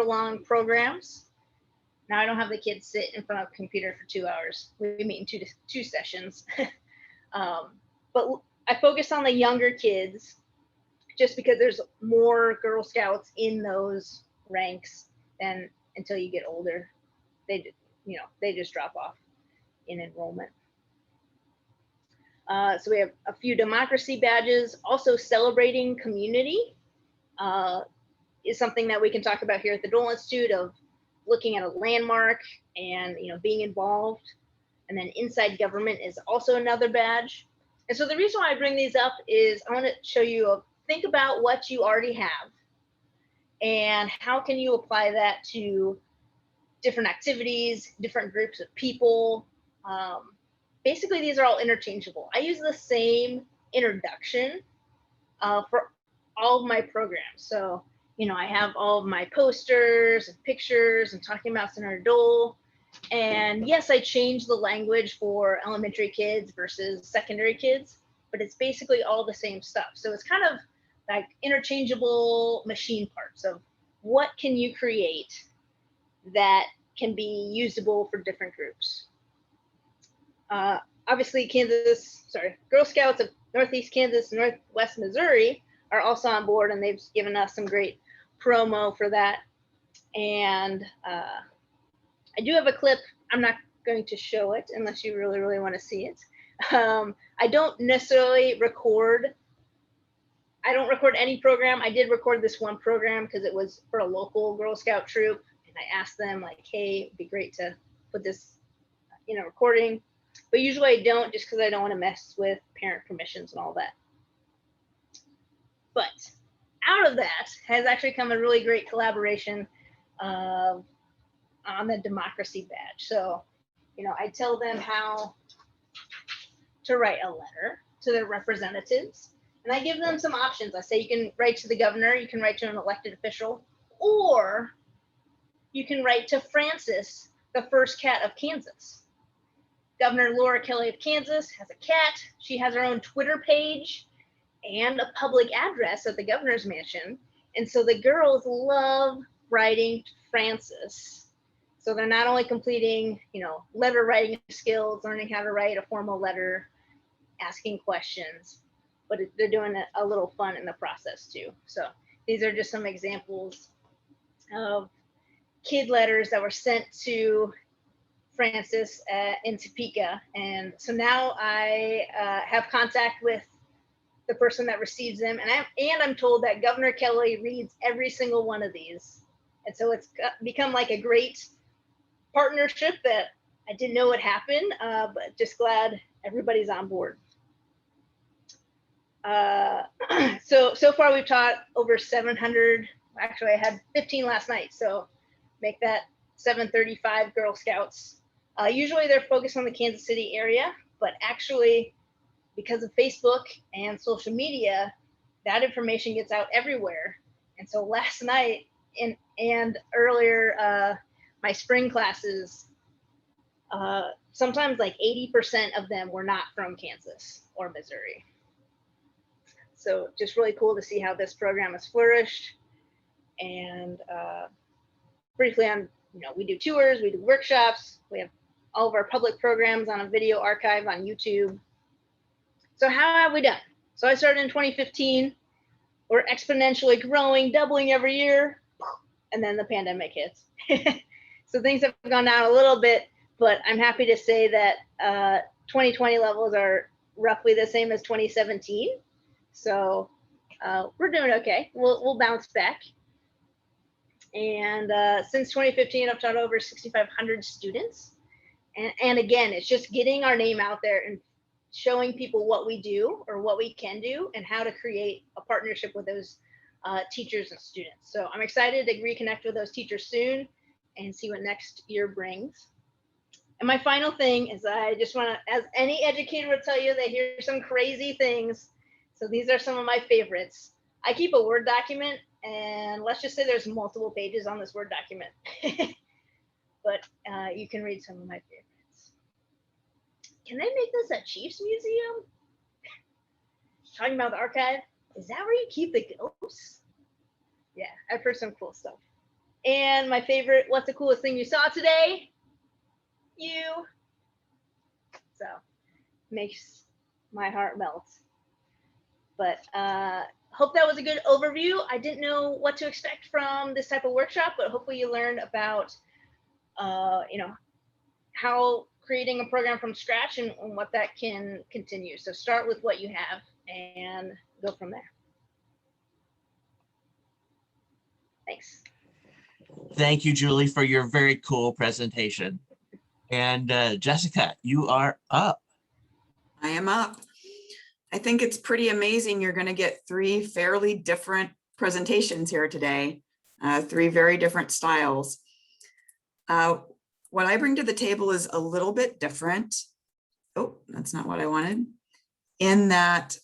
long programs. Now I don't have the kids sit in front of a computer for 2 hours. We meet in two sessions. But I focus on the younger kids just because there's more Girl Scouts in those ranks than until you get older. They just drop off in enrollment. So we have a few democracy badges. Also celebrating community is something that we can talk about here at the Dole Institute, of looking at a landmark and, you know, being involved. And then inside government is also another badge. And so the reason why I bring these up is I want to show you, think about what you already have and how can you apply that to different activities, different groups of people. Basically, these are all interchangeable. I use the same introduction for all of my programs. So, you know, I have all of my posters and pictures and talking about Senator Dole. And yes, I changed the language for elementary kids versus secondary kids, but it's basically all the same stuff. So it's kind of like interchangeable machine parts of what can you create that can be usable for different groups. Obviously, Girl Scouts of Northeast Kansas, Northwest Missouri are also on board, and they've given us some great promo for that. And I do have a clip. I'm not going to show it unless you really, really want to see it. I don't necessarily record. I don't record any program. I did record this one program because it was for a local Girl Scout troop. And I asked them, like, hey, it'd be great to put this in a recording. But usually I don't, just because I don't want to mess with parent permissions and all that. But out of that has actually come a really great collaboration on the democracy badge. So, you know, I tell them how to write a letter to their representatives, and I give them some options. I say you can write to the governor, you can write to an elected official, or you can write to Frances, the first cat of Kansas. Governor Laura Kelly of Kansas has a cat. She has her own Twitter page and a public address at the governor's mansion. And so the girls love writing to Frances. So they're not only completing, you know, letter writing skills, learning how to write a formal letter, asking questions, but they're doing a little fun in the process too. So these are just some examples of kid letters that were sent to Frances in Topeka. And so now I have contact with the person that receives them, and I'm told that Governor Kelly reads every single one of these. And so it's become like a great partnership that I didn't know would happen, but just glad everybody's on board. So far we've taught over 700. Actually, I had 15 last night, so make that 735 Girl Scouts. Usually they're focused on the Kansas City area, but actually, because of Facebook and social media, that information gets out everywhere. And so last night and earlier, my spring classes, sometimes like 80% of them were not from Kansas or Missouri. So just really cool to see how this program has flourished. And briefly on, you know, we do tours, we do workshops, we have all of our public programs on a video archive on YouTube. So how have we done? So I started in 2015. We're exponentially growing, doubling every year, and then the pandemic hits. So things have gone down a little bit, but I'm happy to say that 2020 levels are roughly the same as 2017. So we're doing okay. We'll bounce back. And since 2015, I've taught over 6,500 students. And again, it's just getting our name out there and showing people what we do or what we can do and how to create a partnership with those teachers and students. So I'm excited to reconnect with those teachers soon and see what next year brings. And my final thing is I just want to, as any educator would tell you, they hear some crazy things. So these are some of my favorites. I keep a Word document, and let's just say there's multiple pages on this Word document. But you can read some of my favorites. Can they make this a Chiefs museum? Talking about the archive, is that where you keep the ghosts? Yeah, I've heard some cool stuff. And my favorite, what's the coolest thing you saw today? You. So makes my heart melt. But hope that was a good overview. I didn't know what to expect from this type of workshop, but hopefully you learned about how creating a program from scratch and what that can continue. So start with what you have and go from there. Thanks. Thank you, Julie, for your very cool presentation. And Jessica, you are up. I am up. I think it's pretty amazing. You're going to get 3 fairly different presentations here today, 3 very different styles. What I bring to the table is a little bit different. Oh, that's not what I wanted. In that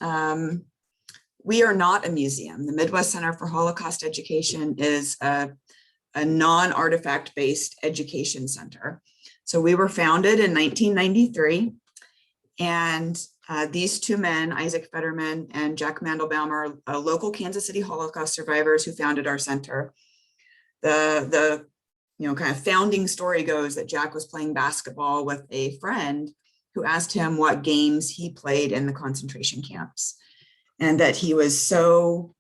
we are not a museum. The Midwest Center for Holocaust Education is a non-artifact based education center. So we were founded in 1993, and these 2 men, Isaac Fetterman and Jack Mandelbaum, are local Kansas City Holocaust survivors who founded our center. The kind of founding story goes that Jack was playing basketball with a friend who asked him what games he played in the concentration camps, and that he was so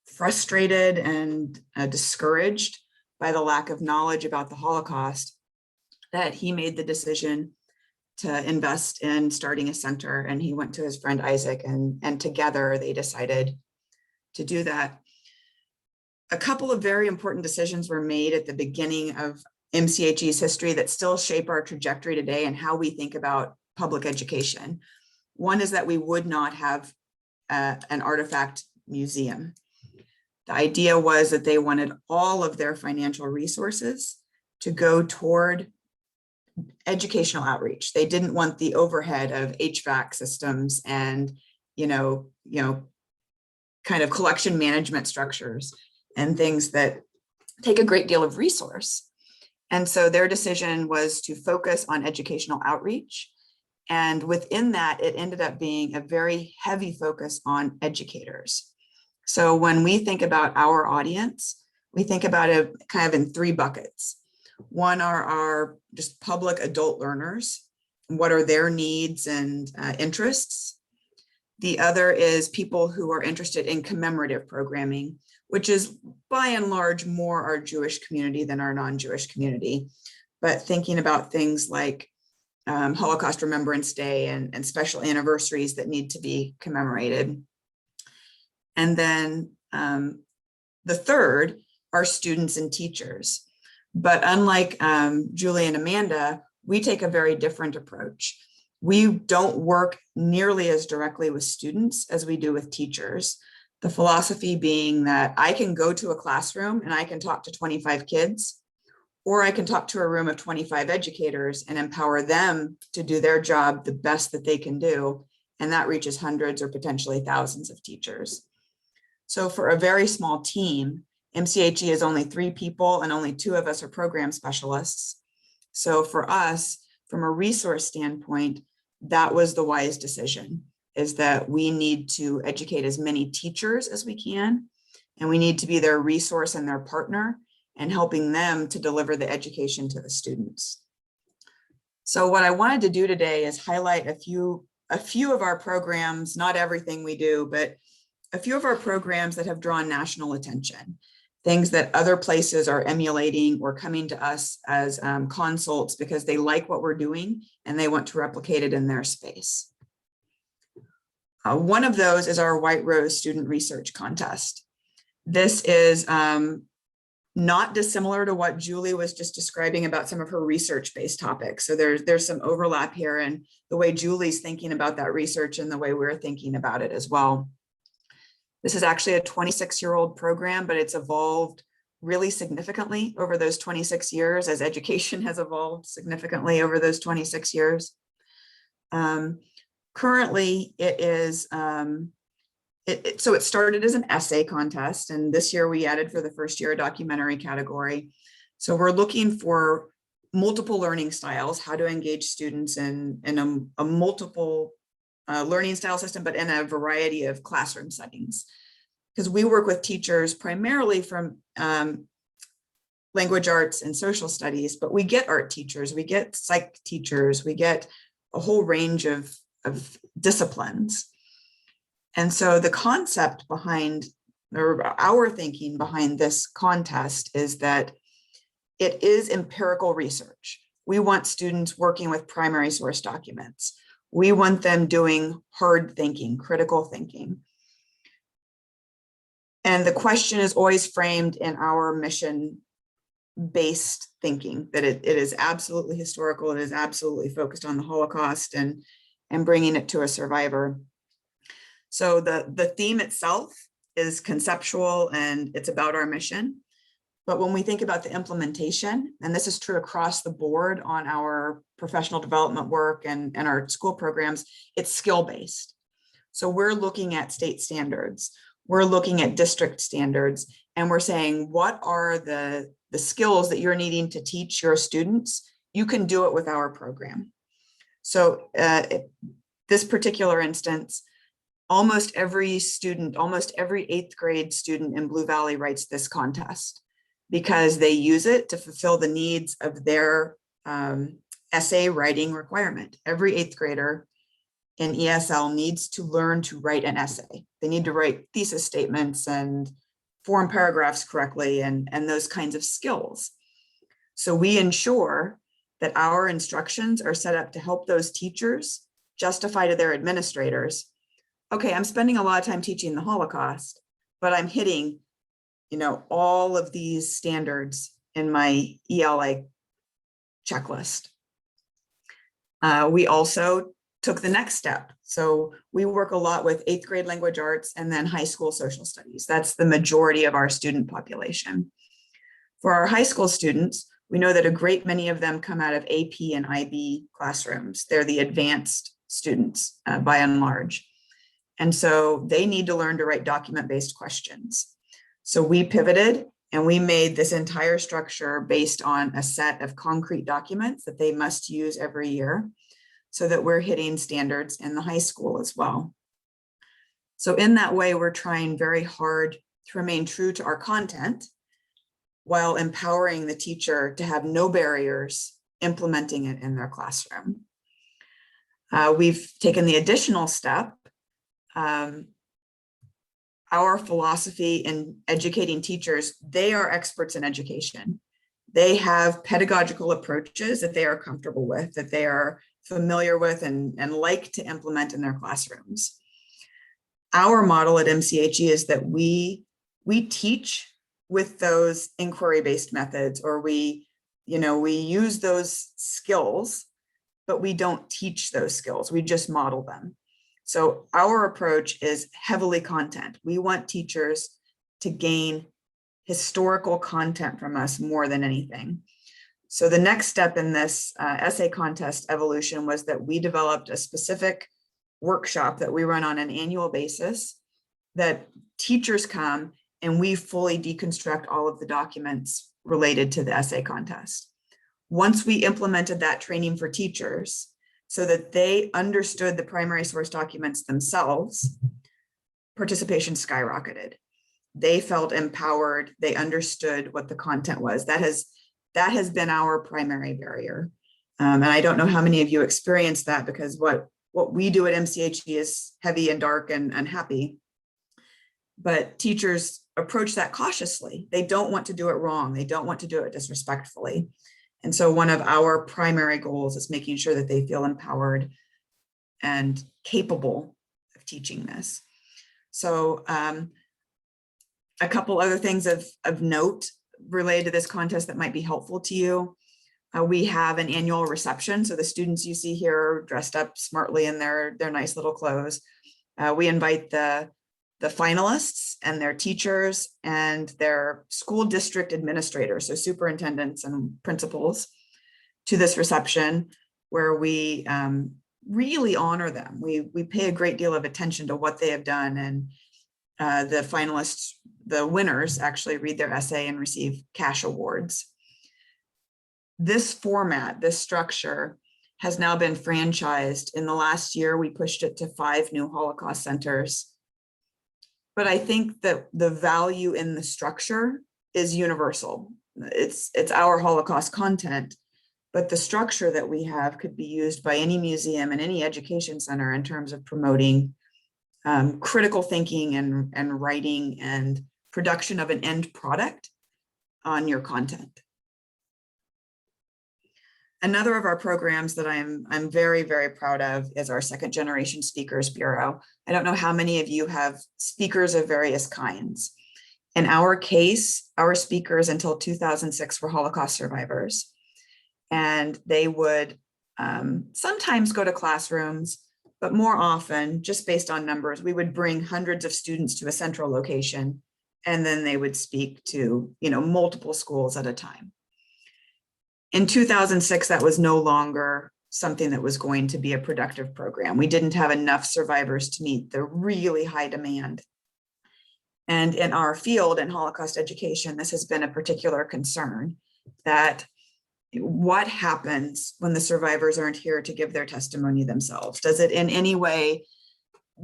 frustrated and discouraged by the lack of knowledge about the Holocaust that he made the decision to invest in starting a center. And he went to his friend Isaac, and together they decided to do that. A couple of very important decisions were made at the beginning of MCHE's history that still shape our trajectory today and how we think about public education. One is that we would not have an artifact museum. The idea was that they wanted all of their financial resources to go toward educational outreach. They didn't want the overhead of HVAC systems and, kind of collection management structures and things that take a great deal of resource. And so their decision was to focus on educational outreach. And within that, it ended up being a very heavy focus on educators. So when we think about our audience, we think about it kind of in 3 buckets. One are our just public adult learners. What are their needs and interests? The other is people who are interested in commemorative programming, which is by and large more our Jewish community than our non-Jewish community, but thinking about things like Holocaust Remembrance Day and special anniversaries that need to be commemorated. And then the third are students and teachers. But unlike Julie and Amanda, we take a very different approach. We don't work nearly as directly with students as we do with teachers. The philosophy being that I can go to a classroom and I can talk to 25 kids, or I can talk to a room of 25 educators and empower them to do their job the best that they can do. And that reaches hundreds or potentially thousands of teachers. So for a very small team, MCHE is only 3 people and only 2 of us are program specialists. So for us, from a resource standpoint, that was the wise decision, is that we need to educate as many teachers as we can, and we need to be their resource and their partner and helping them to deliver the education to the students. So what I wanted to do today is highlight a few of our programs, not everything we do, but a few of our programs that have drawn national attention. things that other places are emulating or coming to us as consults because they like what we're doing and they want to replicate it in their space. One of those is our White Rose Student Research Contest. This is not dissimilar to what Julie was just describing about some of her research-based topics. So there's some overlap here in the way Julie's thinking about that research and the way we're thinking about it as well. This is actually a 26-year-old program, but it's evolved really significantly over those 26 years as education has evolved significantly over those 26 years. Currently, it is, so it started as an essay contest, and this year we added for the first year a documentary category. So we're looking for multiple learning styles, how to engage students in a multiple learning style system, but in a variety of classroom settings. Because we work with teachers primarily from language arts and social studies, but we get art teachers, we get psych teachers, we get a whole range of disciplines. And so the concept behind, or our thinking behind this contest is that it is empirical research. We want students working with primary source documents. We want them doing hard thinking, critical thinking. And the question is always framed in our mission-based thinking, that it is absolutely historical, it is absolutely focused on the Holocaust and bringing it to a survivor. So the theme itself is conceptual and it's about our mission. But when we think about the implementation, and this is true across the board on our professional development work and our school programs, it's skill-based. So we're looking at state standards, we're looking at district standards, and we're saying, what are the skills that you're needing to teach your students? You can do it with our program. So this particular instance, almost every student, almost every 8th grade student in Blue Valley writes this contest because they use it to fulfill the needs of their essay writing requirement. Every 8th grader in ESL needs to learn to write an essay. They need to write thesis statements and form paragraphs correctly and those kinds of skills. So we ensure that our instructions are set up to help those teachers justify to their administrators, okay, I'm spending a lot of time teaching the Holocaust, but I'm hitting, all of these standards in my ELA checklist. We also took the next step. So we work a lot with 8th grade language arts and then high school social studies. That's the majority of our student population. For our high school students, we know that a great many of them come out of AP and IB classrooms. They're the advanced students by and large. And so they need to learn to write document-based questions. So we pivoted and we made this entire structure based on a set of concrete documents that they must use every year so that we're hitting standards in the high school as well. So in that way, we're trying very hard to remain true to our content while empowering the teacher to have no barriers implementing it in their classroom. We've taken the additional step. Our philosophy in educating teachers, they are experts in education. They have pedagogical approaches that they are comfortable with, that they are familiar with and like to implement in their classrooms. Our model at MCHE is that we teach with those inquiry-based methods, or we use those skills, but we don't teach those skills, we just model them. So our approach is heavily content. We want teachers to gain historical content from us more than anything. So the next step in this essay contest evolution was that we developed a specific workshop that we run on an annual basis, that teachers come and we fully deconstruct all of the documents related to the essay contest. Once we implemented that training for teachers so that they understood the primary source documents themselves, participation skyrocketed. They felt empowered, they understood what the content was. That has been our primary barrier. And I don't know how many of you experienced that, because what we do at MCHE is heavy and dark and unhappy. but teachers approach that cautiously. They don't want to do it wrong. They don't want to do it disrespectfully. And so one of our primary goals is making sure that they feel empowered and capable of teaching this. So a couple other things of note related to this contest that might be helpful to you. We have an annual reception. So the students you see here are dressed up smartly in their nice little clothes. We invite the finalists and their teachers and their school district administrators, so superintendents and principals, to this reception where we really honor them. We pay a great deal of attention to what they have done, and the finalists, the winners, actually read their essay and receive cash awards. This format, this structure, has now been franchised. In the last year, we pushed it to 5 new Holocaust centers. But I think that the value in the structure is universal. It's our Holocaust content, but the structure that we have could be used by any museum and any education center in terms of promoting critical thinking and writing and production of an end product on your content. Another of our programs that I'm very, very proud of is our Second Generation Speakers Bureau. I don't know how many of you have speakers of various kinds. In our case, our speakers until 2006 were Holocaust survivors. And they would sometimes go to classrooms, but more often, just based on numbers, we would bring hundreds of students to a central location, and then they would speak to, multiple schools at a time. In 2006, that was no longer something that was going to be a productive program. We didn't have enough survivors to meet the really high demand. And in our field in Holocaust education, this has been a particular concern, that what happens when the survivors aren't here to give their testimony themselves? Does it in any way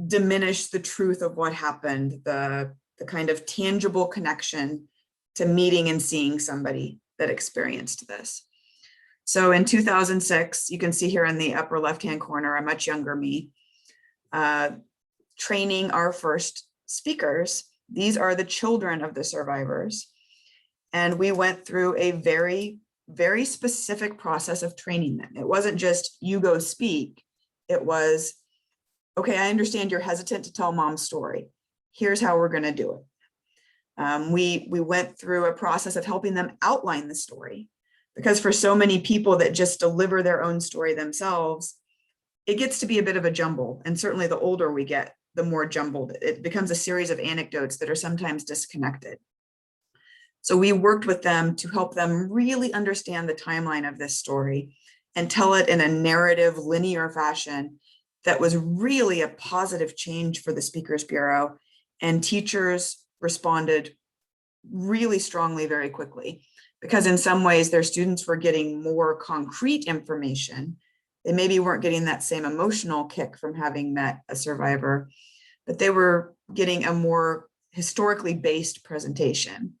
diminish the truth of what happened, the kind of tangible connection to meeting and seeing somebody that experienced this? So in 2006, you can see here in the upper left-hand corner, a much younger me, training our first speakers. These are the children of the survivors. And we went through a very, very specific process of training them. It wasn't just, you go speak. It was, okay, I understand you're hesitant to tell mom's story. Here's how we're going to do it. We went through a process of helping them outline the story. Because for so many people that just deliver their own story themselves, it gets to be a bit of a jumble. And certainly the older we get, the more jumbled. It becomes a series of anecdotes that are sometimes disconnected. So we worked with them to help them really understand the timeline of this story and tell it in a narrative, linear fashion that was really a positive change for the Speakers Bureau. And teachers responded really strongly, very quickly. Because in some ways their students were getting more concrete information. They maybe weren't getting that same emotional kick from having met a survivor, but they were getting a more historically based presentation.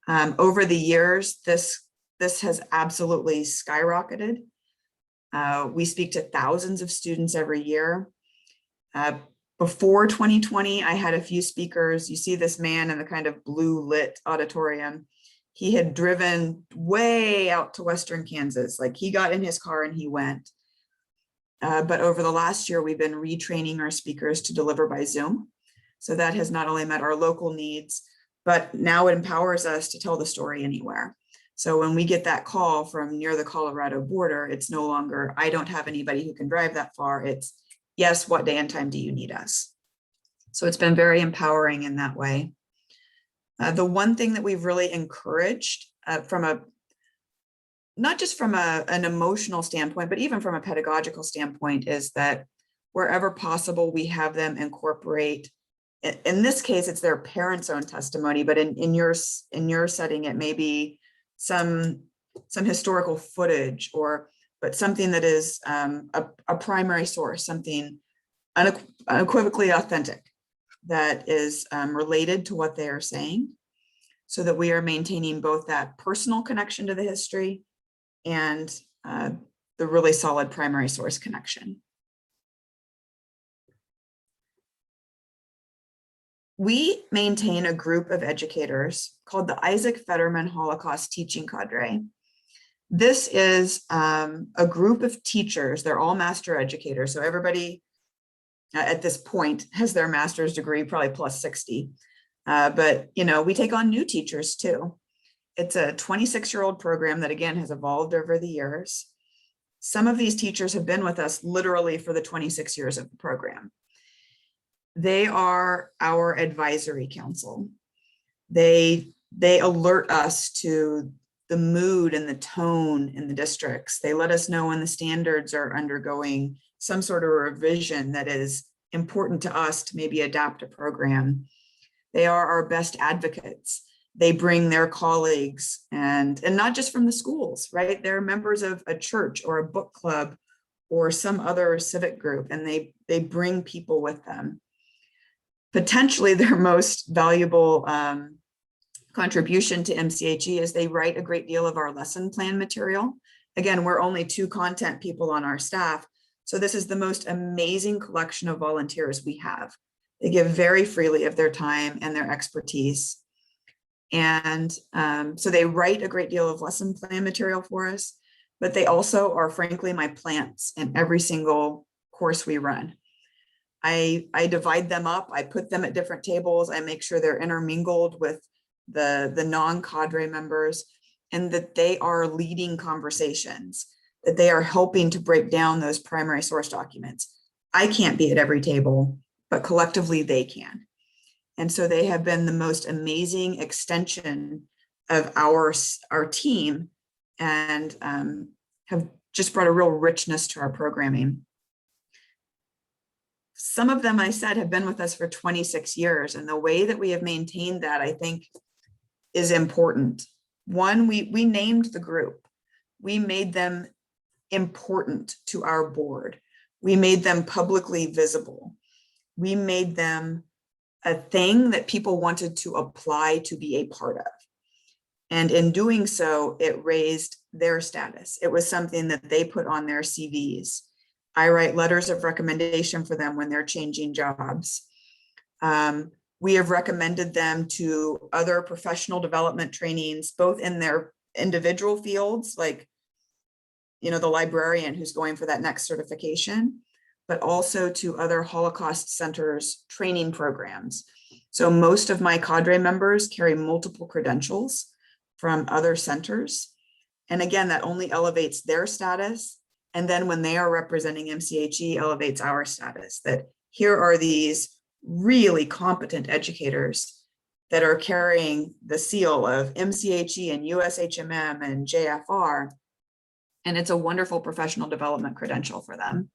Over the years, this has absolutely skyrocketed. We speak to thousands of students every year. Before 2020, I had a few speakers. You see this man in the kind of blue lit auditorium. He had driven way out to Western Kansas. Like, he got in his car and he went. But over the last year, we've been retraining our speakers to deliver by Zoom. So that has not only met our local needs, but now it empowers us to tell the story anywhere. So when we get that call from near the Colorado border, it's no longer, I don't have anybody who can drive that far. It's, yes, what day and time do you need us? So it's been very empowering in that way. The one thing that we've really encouraged not just from an emotional standpoint, but even from a pedagogical standpoint, is that wherever possible, we have them incorporate, in this case, it's their parents' own testimony, but in your setting, it may be some historical footage, but something that is a primary source, something unequivocally authentic that is related to what they are saying, so that we are maintaining both that personal connection to the history and the really solid primary source connection. We maintain a group of educators called the Isaac Fetterman Holocaust Teaching Cadre. This is a group of teachers. They're all master educators. So everybody at this point has their master's degree, probably plus 60. But, you know, we take on new teachers too. It's a 26-year-old program that, again, has evolved over the years. Some of these teachers have been with us literally for the 26 years of the program. They are our advisory council. They alert us to the mood and the tone in the districts. They let us know when the standards are undergoing some sort of revision that is important to us to maybe adapt a program. They are our best advocates. They bring their colleagues and not just from the schools, right? They're members of a church or a book club or some other civic group, and they bring people with them. Potentially their most valuable contribution to MCHE is they write a great deal of our lesson plan material. Again, we're only 2 content people on our staff, so this is the most amazing collection of volunteers we have. They give very freely of their time and their expertise. And so they write a great deal of lesson plan material for us, but they also are frankly my plants in every single course we run. I divide them up, I put them at different tables, I make sure they're intermingled with the non-cadre members, and that they are leading conversations, that they are helping to break down those primary source documents. I can't be at every table, but collectively they can. And so they have been the most amazing extension of our team and have just brought a real richness to our programming. Some of them, I said, have been with us for 26 years, and the way that we have maintained that, I think, is important. One, we named the group. We made them important to our board. We made them publicly visible. We made them a thing that people wanted to apply to be a part of. And in doing so, it raised their status. It was something that they put on their CVs. I write letters of recommendation for them when they're changing jobs. We have recommended them to other professional development trainings, both in their individual fields, like, you know, the librarian who's going for that next certification, but also to other Holocaust centers training programs. So most of my cadre members carry multiple credentials from other centers. And again, that only elevates their status. And then when they are representing MCHE, elevates our status, that here are these really competent educators that are carrying the seal of MCHE and USHMM and JFR. And it's a wonderful professional development credential for them.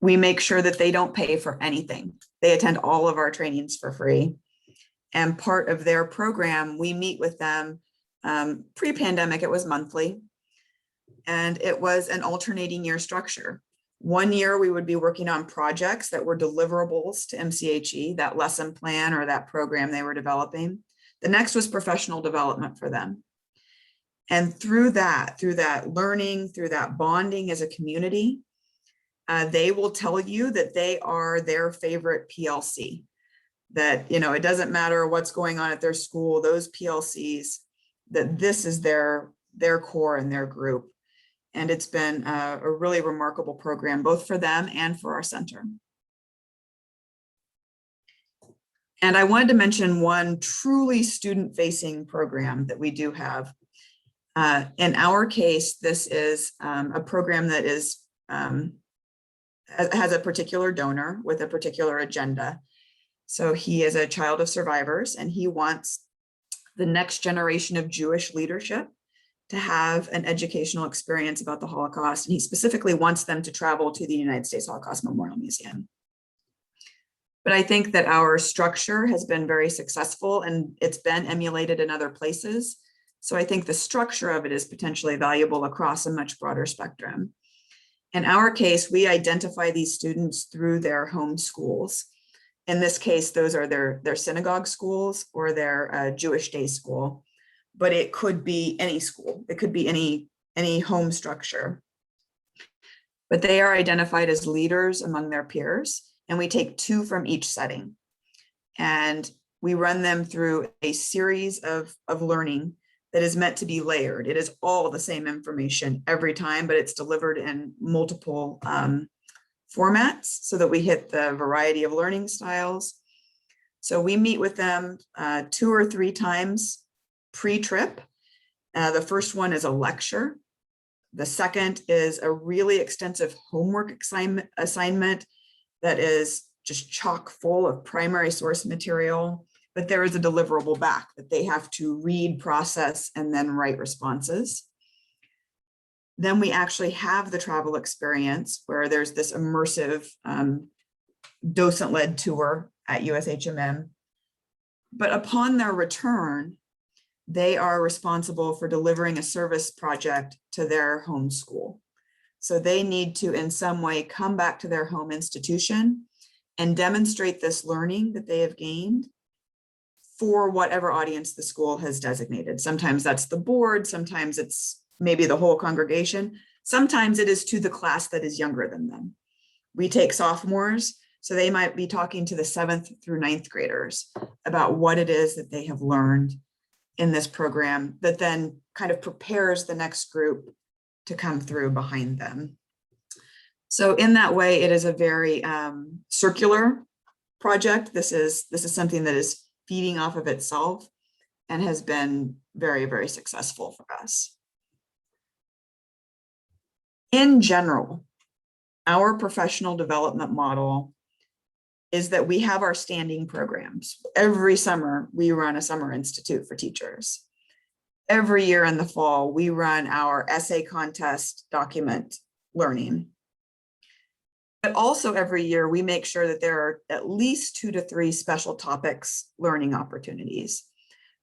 We make sure that they don't pay for anything. They attend all of our trainings for free. And part of their program, we meet with them. Pre-pandemic, it was monthly. And it was an alternating year structure. One year we would be working on projects that were deliverables to MCHE, that lesson plan or that program they were developing. The next was professional development for them. And through that learning, through that bonding as a community, they will tell you that they are their favorite PLC, that, you know, it doesn't matter what's going on at their school, those PLCs, that this is their core and their group. And it's been a really remarkable program, both for them and for our center. And I wanted to mention one truly student-facing program that we do have. In our case, this is a program that is has a particular donor with a particular agenda. So he is a child of survivors, and he wants the next generation of Jewish leadership to have an educational experience about the Holocaust. And he specifically wants them to travel to the United States Holocaust Memorial Museum. But I think that our structure has been very successful, and it's been emulated in other places. So I think the structure of it is potentially valuable across a much broader spectrum. In our case, we identify these students through their home schools. In this case, those are their synagogue schools or their Jewish day school, but it could be any school. It could be any home structure. But they are identified as leaders among their peers, and we take 2 from each setting. And we run them through a series of learning that is meant to be layered. It is all the same information every time, but it's delivered in multiple formats so that we hit the variety of learning styles. So we meet with them 2 or 3 times pre-trip. The first one is a lecture. The second is a really extensive homework assignment that is just chock full of primary source material, but there is a deliverable back that they have to read, process, and then write responses. Then we actually have the travel experience where there's this immersive docent-led tour at USHMM. But upon their return, they are responsible for delivering a service project to their home school. So they need to, in some way, come back to their home institution and demonstrate this learning that they have gained for whatever audience the school has designated. Sometimes that's the board, sometimes it's maybe the whole congregation, sometimes it is to the class that is younger than them. We take sophomores, so they might be talking to the 7th through 9th graders about what it is that they have learned in this program that then kind of prepares the next group to come through behind them. So in that way, it is a very circular project. This is something that is feeding off of itself and has been very, very successful for us. In general, our professional development model is that we have our standing programs. Every summer, we run a summer institute for teachers. Every year in the fall, we run our essay contest document learning. But also every year, we make sure that there are at least 2 to 3 special topics learning opportunities.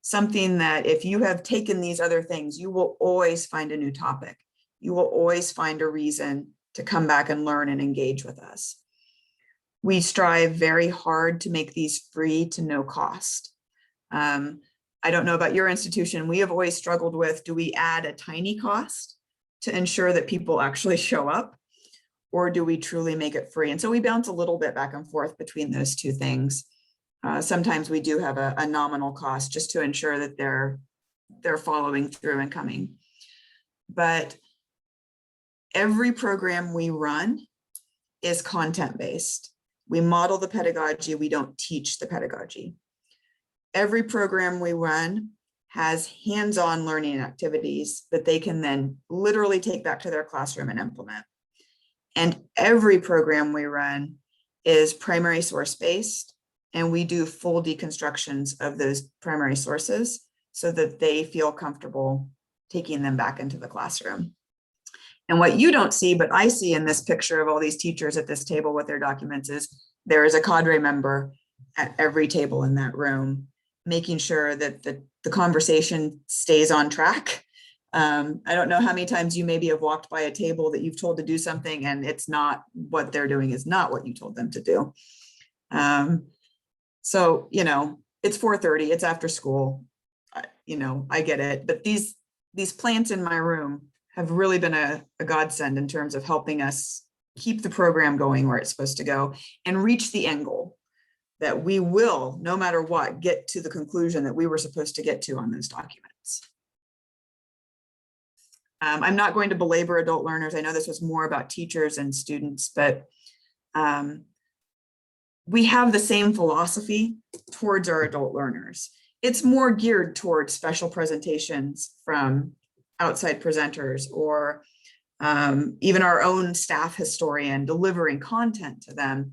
Something that if you have taken these other things, you will always find a new topic. You will always find a reason to come back and learn and engage with us. We strive very hard to make these free to no cost. I don't know about your institution. We have always struggled with, do we add a tiny cost to ensure that people actually show up? Or do we truly make it free? And so we bounce a little bit back and forth between those 2 things. Sometimes we do have a nominal cost just to ensure that they're following through and coming. But every program we run is content-based. We model the pedagogy, we don't teach the pedagogy. Every program we run has hands-on learning activities that they can then literally take back to their classroom and implement. And every program we run is primary source based, and we do full deconstructions of those primary sources so that they feel comfortable taking them back into the classroom. And what you don't see, but I see in this picture of all these teachers at this table with their documents is there is a cadre member at every table in that room, making sure that the conversation stays on track. I don't know how many times you maybe have walked by a table that you've told to do something and it's not what they're doing is not what you told them to do. So, you know, it's 4:30, it's after school, you know, I get it, but these plants in my room have really been a godsend in terms of helping us keep the program going where it's supposed to go and reach the end goal that we will, no matter what, get to the conclusion that we were supposed to get to on those documents. I'm not going to belabor adult learners. I know this was more about teachers and students, but we have the same philosophy towards our adult learners. It's more geared towards special presentations from outside presenters or even our own staff historian delivering content to them.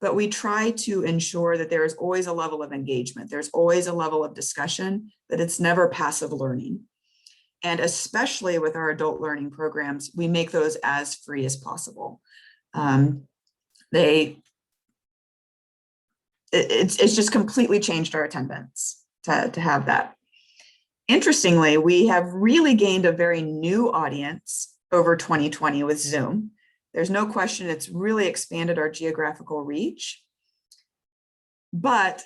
But we try to ensure that there is always a level of engagement. There's always a level of discussion, that it's never passive learning. And especially with our adult learning programs, we make those as free as possible. It's just completely changed our attendance to have that. Interestingly, we have really gained a very new audience over 2020 with Zoom. There's no question it's really expanded our geographical reach, but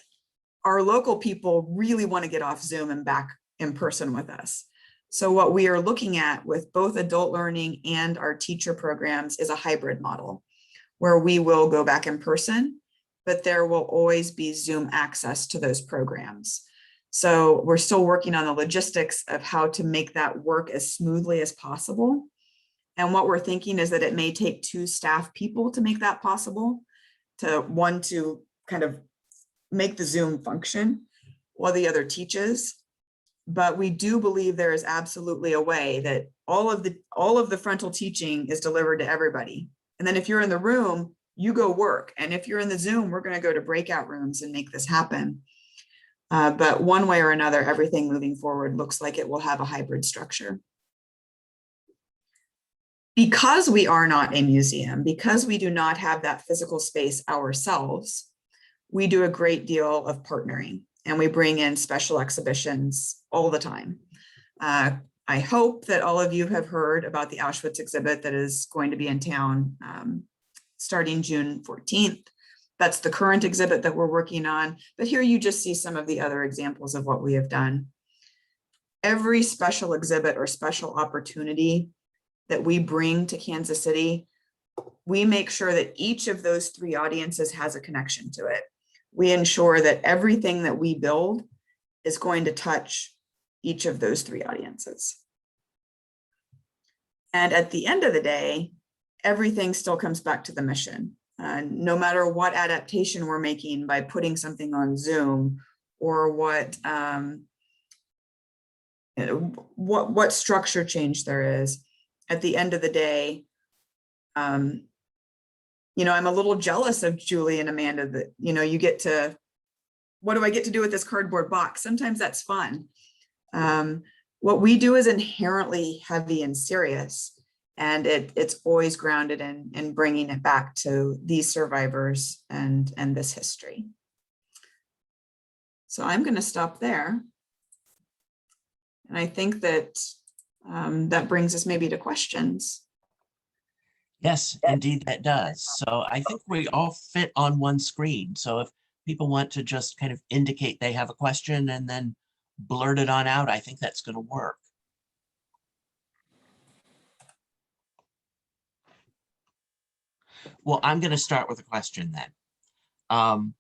our local people really want to get off Zoom and back in person with us. So what we are looking at with both adult learning and our teacher programs is a hybrid model where we will go back in person, but there will always be Zoom access to those programs. So we're still working on the logistics of how to make that work as smoothly as possible. And what we're thinking is that it may take 2 staff people to make that possible, to kind of make the Zoom function while the other teaches. But we do believe there is absolutely a way that all of the frontal teaching is delivered to everybody. And then if you're in the room, you go work. And if you're in the Zoom, we're going to go to breakout rooms and make this happen. But one way or another, everything moving forward looks like it will have a hybrid structure. Because we are not a museum, because we do not have that physical space ourselves, we do a great deal of partnering, and we bring in special exhibitions all the time. I hope that all of you have heard about the Auschwitz exhibit that is going to be in town starting June 14th. That's the current exhibit that we're working on, but here you just see some of the other examples of what we have done. Every special exhibit or special opportunity that we bring to Kansas City, we make sure that each of those 3 audiences has a connection to it. We ensure that everything that we build is going to touch each of those 3 audiences. And at the end of the day, everything still comes back to the mission. No matter what adaptation we're making by putting something on Zoom, or what structure change there is, at the end of the day, I'm a little jealous of Julie and Amanda that, you get to, what do I get to do with this cardboard box? Sometimes that's fun. What we do is inherently heavy and serious, and it's always grounded in bringing it back to these survivors and this history. So I'm going to stop there. And I think that that brings us maybe to questions. Yes, indeed that does. So I think we all fit on one screen. So if people want to just kind of indicate they have a question and then blurt it on out, I think that's going to work. Well, I'm going to start with a question then.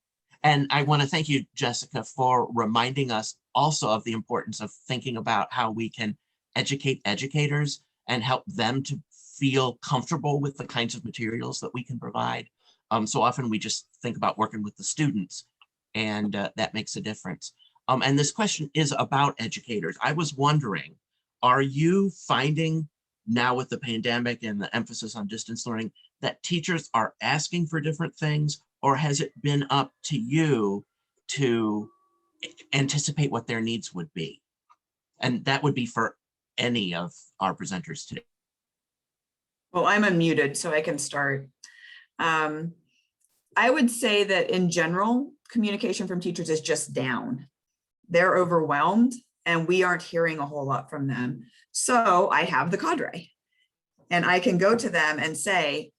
And I want to thank you, Jessica, for reminding us also of the importance of thinking about how we can educate educators and help them to feel comfortable with the kinds of materials that we can provide. So often we just think about working with the students, and that makes a difference. And this question is about educators. I was wondering, are you finding now with the pandemic and the emphasis on distance learning that teachers are asking for different things, or has it been up to you to anticipate what their needs would be? And that would be for any of our presenters today. Well, I'm unmuted, so I can start. I would say that in general, communication from teachers is just down. They're overwhelmed, and we aren't hearing a whole lot from them. So I have the cadre, and I can go to them and say,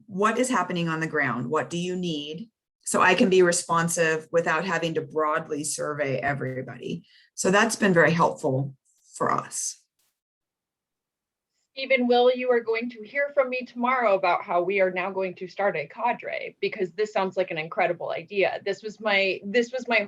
what is happening on the ground? What do you need? So I can be responsive without having to broadly survey everybody. So that's been very helpful for us. Stephen, Will, you are going to hear from me tomorrow about how we are now going to start a cadre, because this sounds like an incredible idea. This was my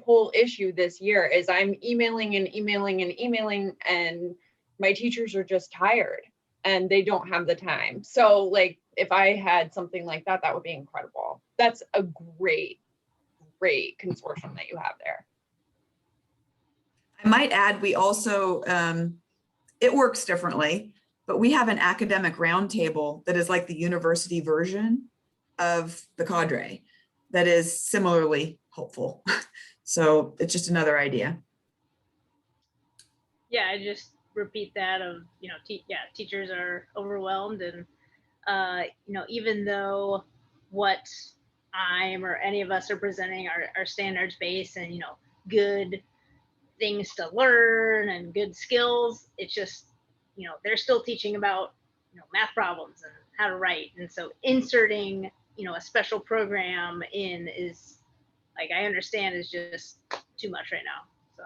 whole issue this year, is I'm emailing and emailing and emailing, and my teachers are just tired and they don't have the time. So like, if I had something like that, that would be incredible. That's a great consortium that you have there. I might add, we also, it works differently, but we have an academic roundtable that is like the university version of the cadre that is similarly helpful. So it's just another idea. Yeah, I just repeat that of, teachers are overwhelmed, and even though what I'm or any of us are presenting are standards based and good things to learn and good skills, it's just they're still teaching about math problems and how to write, and so inserting a special program in is, like, I understand, is just too much right now. So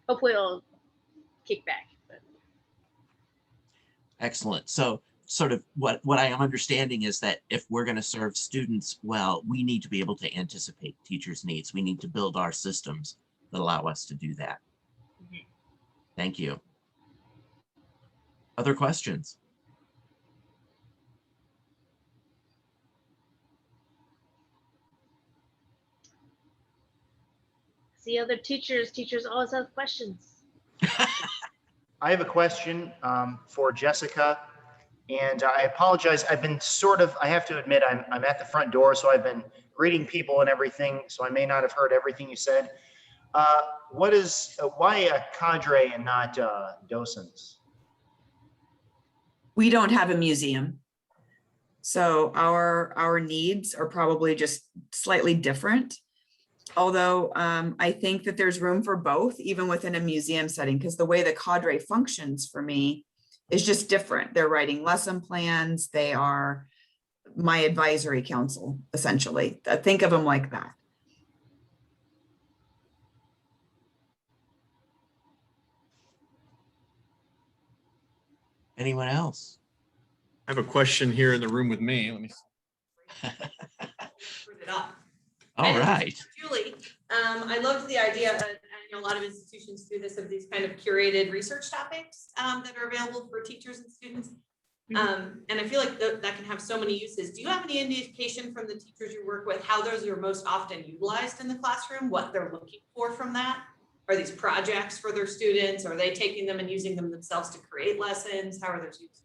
hopefully it'll kick back. But. Excellent. So sort of what I am understanding is that if we're going to serve students well, we need to be able to anticipate teachers' needs. We need to build our systems that allow us to do that. Mhm. Thank you. Other questions? See other teachers always have questions. I have a question for Jessica, and I apologize. I've been I have to admit, I'm at the front door, so I've been greeting people and everything, so I may not have heard everything you said. Why a cadre and not docents? We don't have a museum. So our needs are probably just slightly different. Although I think that there's room for both, even within a museum setting, because the way the cadre functions for me is just different. They're writing lesson plans. They are my advisory council, essentially. Think of them like that. Anyone else? I have a question here in the room with me. Let me see. Bring it up. All right. Julie, I loved the idea, and I know a lot of institutions do this, of these kind of curated research topics that are available for teachers and students. And I feel like that can have so many uses. Do you have any indication from the teachers you work with how those are most often utilized in the classroom, what they're looking for from that? Are these projects for their students? Are they taking them and using them themselves to create lessons? How are those used?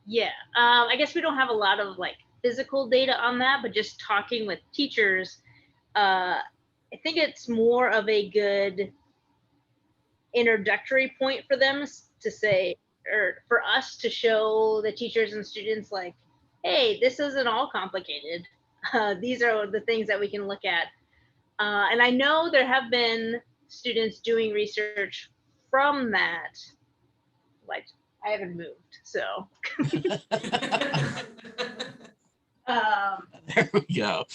Yeah, I guess we don't have a lot of like physical data on that, but just talking with teachers, I think it's more of a good introductory point for them to say, or for us to show the teachers and students like, hey, this isn't all complicated. These are the things that we can look at. And I know there have been students doing research from that. Like, I haven't moved, so. There we go.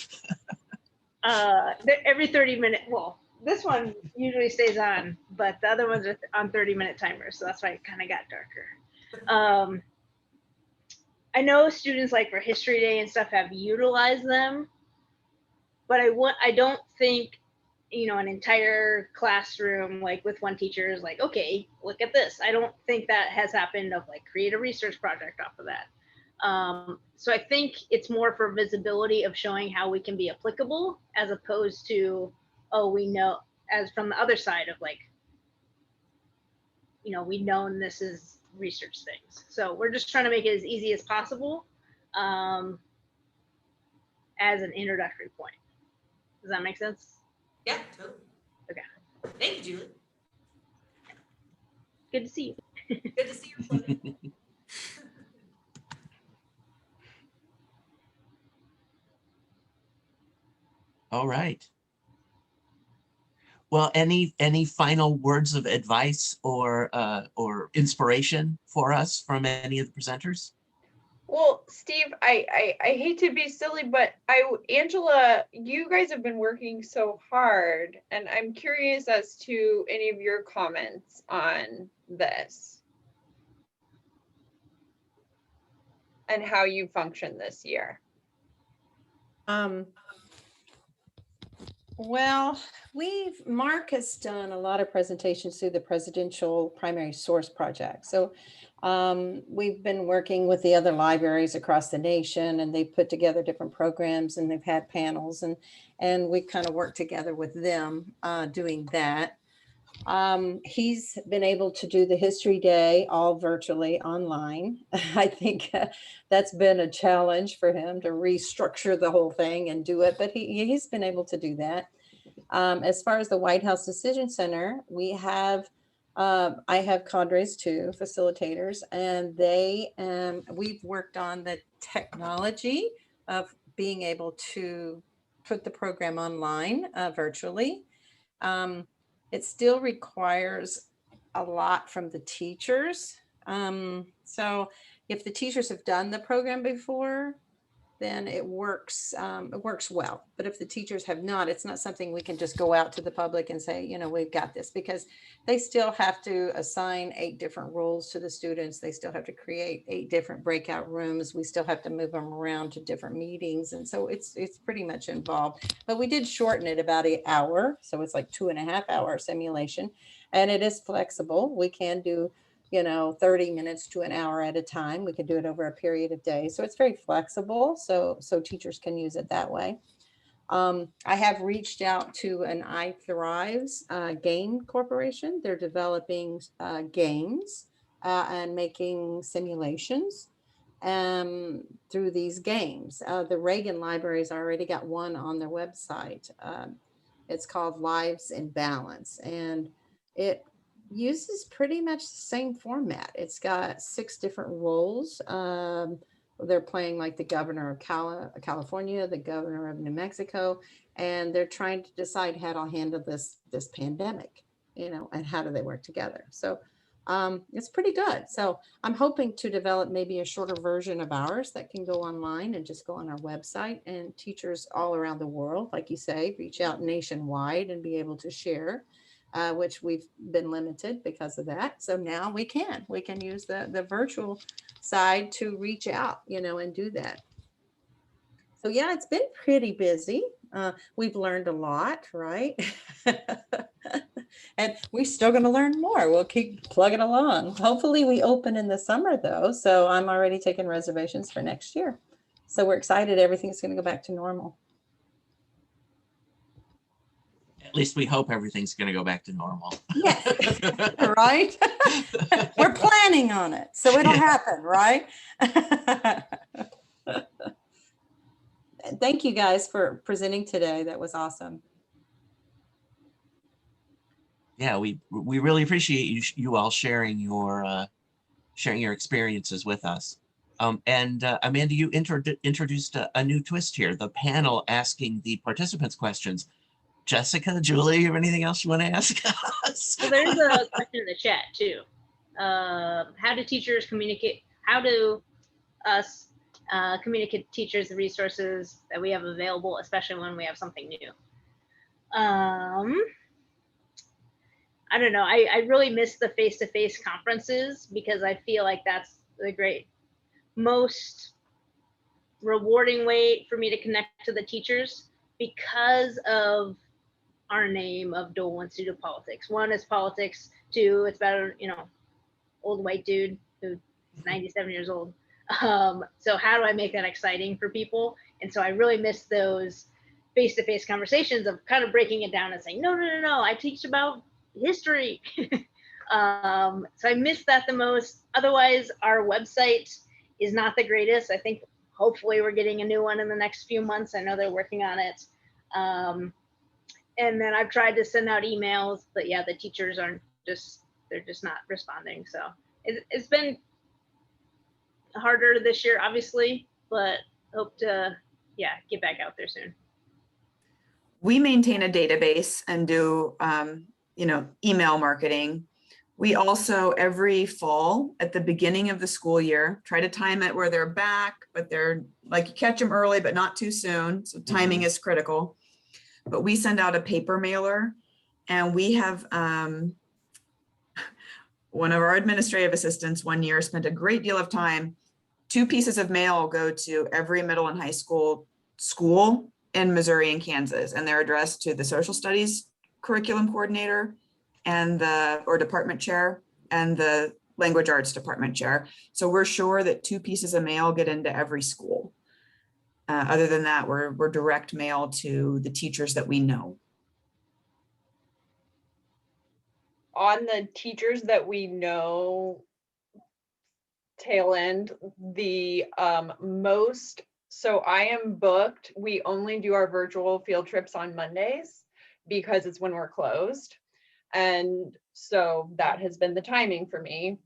Every 30 minutes, well, this one usually stays on, but the other ones are on 30-minute timers, so that's why it kind of got darker. I know students like for History Day and stuff have utilized them, but I don't think, an entire classroom, like with one teacher is like, okay, look at this. I don't think that has happened of like create a research project off of that. So I think it's more for visibility of showing how we can be applicable as opposed to, oh, we know, as from the other side of like, we know this is research things. So we're just trying to make it as easy as possible as an introductory point. Does that make sense? Yeah, totally. Okay. Thank you, Julie. Good to see you. Good to see you. All right. Well, any final words of advice or inspiration for us from any of the presenters? Well, Steve, I hate to be silly, but Angela, you guys have been working so hard, and I'm curious as to any of your comments on this and how you function this year. Well, Mark has done a lot of presentations through the Presidential Primary Source Project. So we've been working with the other libraries across the nation, and they've put together different programs, and they've had panels, and we kind of work together with them doing that. He's been able to do the History Day all virtually online. I think that's been a challenge for him to restructure the whole thing and do it, but he's been able to do that. As far as the White House Decision Center, we have, I have cadres too, facilitators, and we've worked on the technology of being able to put the program online virtually. It still requires a lot from the teachers. So if the teachers have done the program before, then it works well. But if the teachers have not, it's not something we can just go out to the public and say, you know, we've got this, because they still have to assign 8 different roles to the students. They still have to create 8 different breakout rooms. We still have to move them around to different meetings. And so it's pretty much involved, but we did shorten it about an hour. So it's like 2.5 hour simulation, and it is flexible. We can do, you know, 30 minutes to an hour at a time. We could do it over a period of days. So it's very flexible. So teachers can use it that way. I have reached out to an iThrives game corporation. They're developing games and making simulations through these games. The Reagan Library's already got one on their website. It's called Lives in Balance, and it uses pretty much the same format. It's got 6 different roles. They're playing like the governor of California, the governor of New Mexico, and they're trying to decide how to handle this pandemic, you know, and how do they work together. So it's pretty good. So I'm hoping to develop maybe a shorter version of ours that can go online and just go on our website, and teachers all around the world, like you say, reach out nationwide and be able to share. Which we've been limited because of that. So now we can use the virtual side to reach out, you know, and do that. So yeah, it's been pretty busy. We've learned a lot, right? And we're still going to learn more. We'll keep plugging along. Hopefully we open in the summer though. So I'm already taking reservations for next year. So we're excited. Everything's going to go back to normal. At least we hope everything's going to go back to normal. Yes, right? We're planning on it, so it'll happen, right? Thank you guys for presenting today. That was awesome. Yeah, we really appreciate you all sharing your experiences with us. And Amanda, you introduced a new twist here, the panel asking the participants questions. Jessica, Julie, you have anything else you want to ask us? So there's a question in the chat too. How do teachers communicate? How do us communicate to teachers the resources that we have available, especially when we have something new? I don't know. I really miss the face-to-face conferences, because I feel like that's the most rewarding way for me to connect to the teachers, because of our name of Dole Institute of Politics. 1 is politics, 2, it's about a, you know, old white dude who's 97 years old. So how do I make that exciting for people? And so I really miss those face-to-face conversations of kind of breaking it down and saying, no, I teach about history. So I miss that the most. Otherwise, our website is not the greatest. I think hopefully we're getting a new one in the next few months. I know they're working on it. And then I've tried to send out emails, but yeah, the teachers they're just not responding. So it's been harder this year, obviously, but hope to, get back out there soon. We maintain a database and do, email marketing. We also, every fall at the beginning of the school year, try to time it where they're back, but they're like, you catch them early, but not too soon. So timing is critical. But we send out a paper mailer, and we have one of our administrative assistants one year spent a great deal of time. 2 pieces of mail go to every middle and high school in Missouri and Kansas, and they're addressed to the social studies curriculum coordinator and or department chair and the language arts department chair. So we're sure that 2 pieces of mail get into every school. Other than that, we're direct mail to the teachers that we know. On the teachers that we know tail end, the most, so I am booked. We only do our virtual field trips on Mondays because it's when we're closed. And so that has been the timing for me.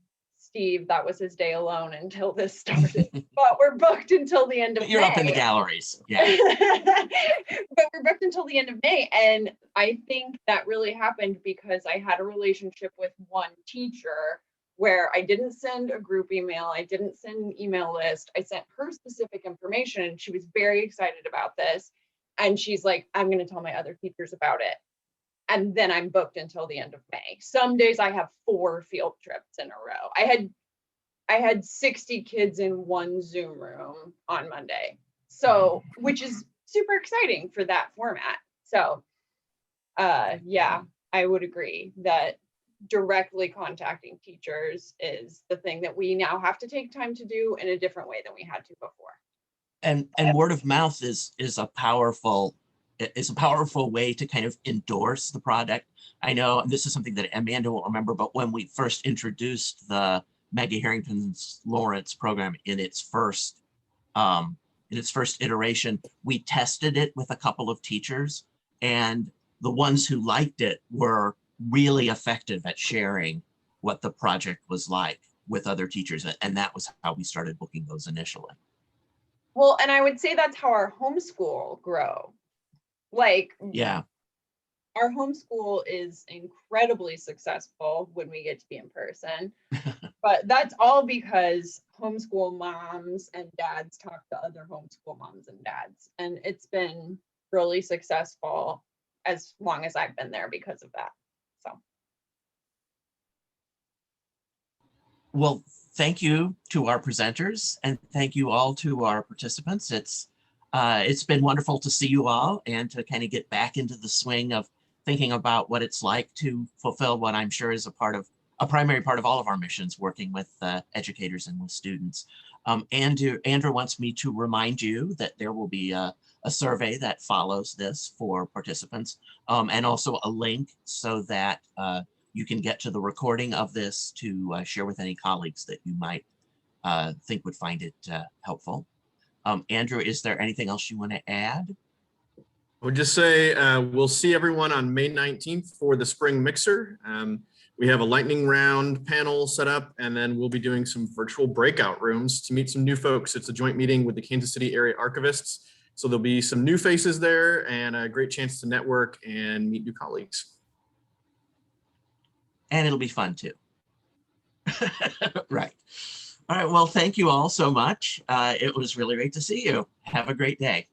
Steve, that was his day alone until this started, but we're booked until the end of May. You're up in the galleries, yeah. But we're booked until the end of May. And I think that really happened because I had a relationship with one teacher where I didn't send a group email, I didn't send an email list, I sent her specific information, and she was very excited about this. And she's like, I'm going to tell my other teachers about it. And then I'm booked until the end of May. Some days I have 4 field trips in a row. I had 60 kids in one Zoom room on Monday. So, which is super exciting for that format. So, yeah, I would agree that directly contacting teachers is the thing that we now have to take time to do in a different way than we had to before. And word of mouth is a powerful way to kind of endorse the product. I know this is something that Amanda will remember, but when we first introduced the Maggie Harrington's Lawrence program in its first iteration, we tested it with a couple of teachers, and the ones who liked it were really effective at sharing what the project was like with other teachers. And that was how we started booking those initially. Well, and I would say that's how our homeschool grow. Like, yeah, our homeschool is incredibly successful when we get to be in person, but that's all because homeschool moms and dads talk to other homeschool moms and dads. And it's been really successful as long as I've been there because of that. So. Well, thank you to our presenters, and thank you all to our participants. It's been wonderful to see you all and to kind of get back into the swing of thinking about what it's like to fulfill what I'm sure is a primary part of all of our missions, working with educators and with students. Andrew wants me to remind you that there will be a survey that follows this for participants, and also a link so that you can get to the recording of this to share with any colleagues that you might think would find it helpful. Andrew, is there anything else you want to add? I would just say we'll see everyone on May 19th for the spring mixer. We have a lightning round panel set up, and then we'll be doing some virtual breakout rooms to meet some new folks. It's a joint meeting with the Kansas City area archivists. So there'll be some new faces there and a great chance to network and meet new colleagues. And it'll be fun too. Right. All right. Well, thank you all so much. It was really great to see you. Have a great day.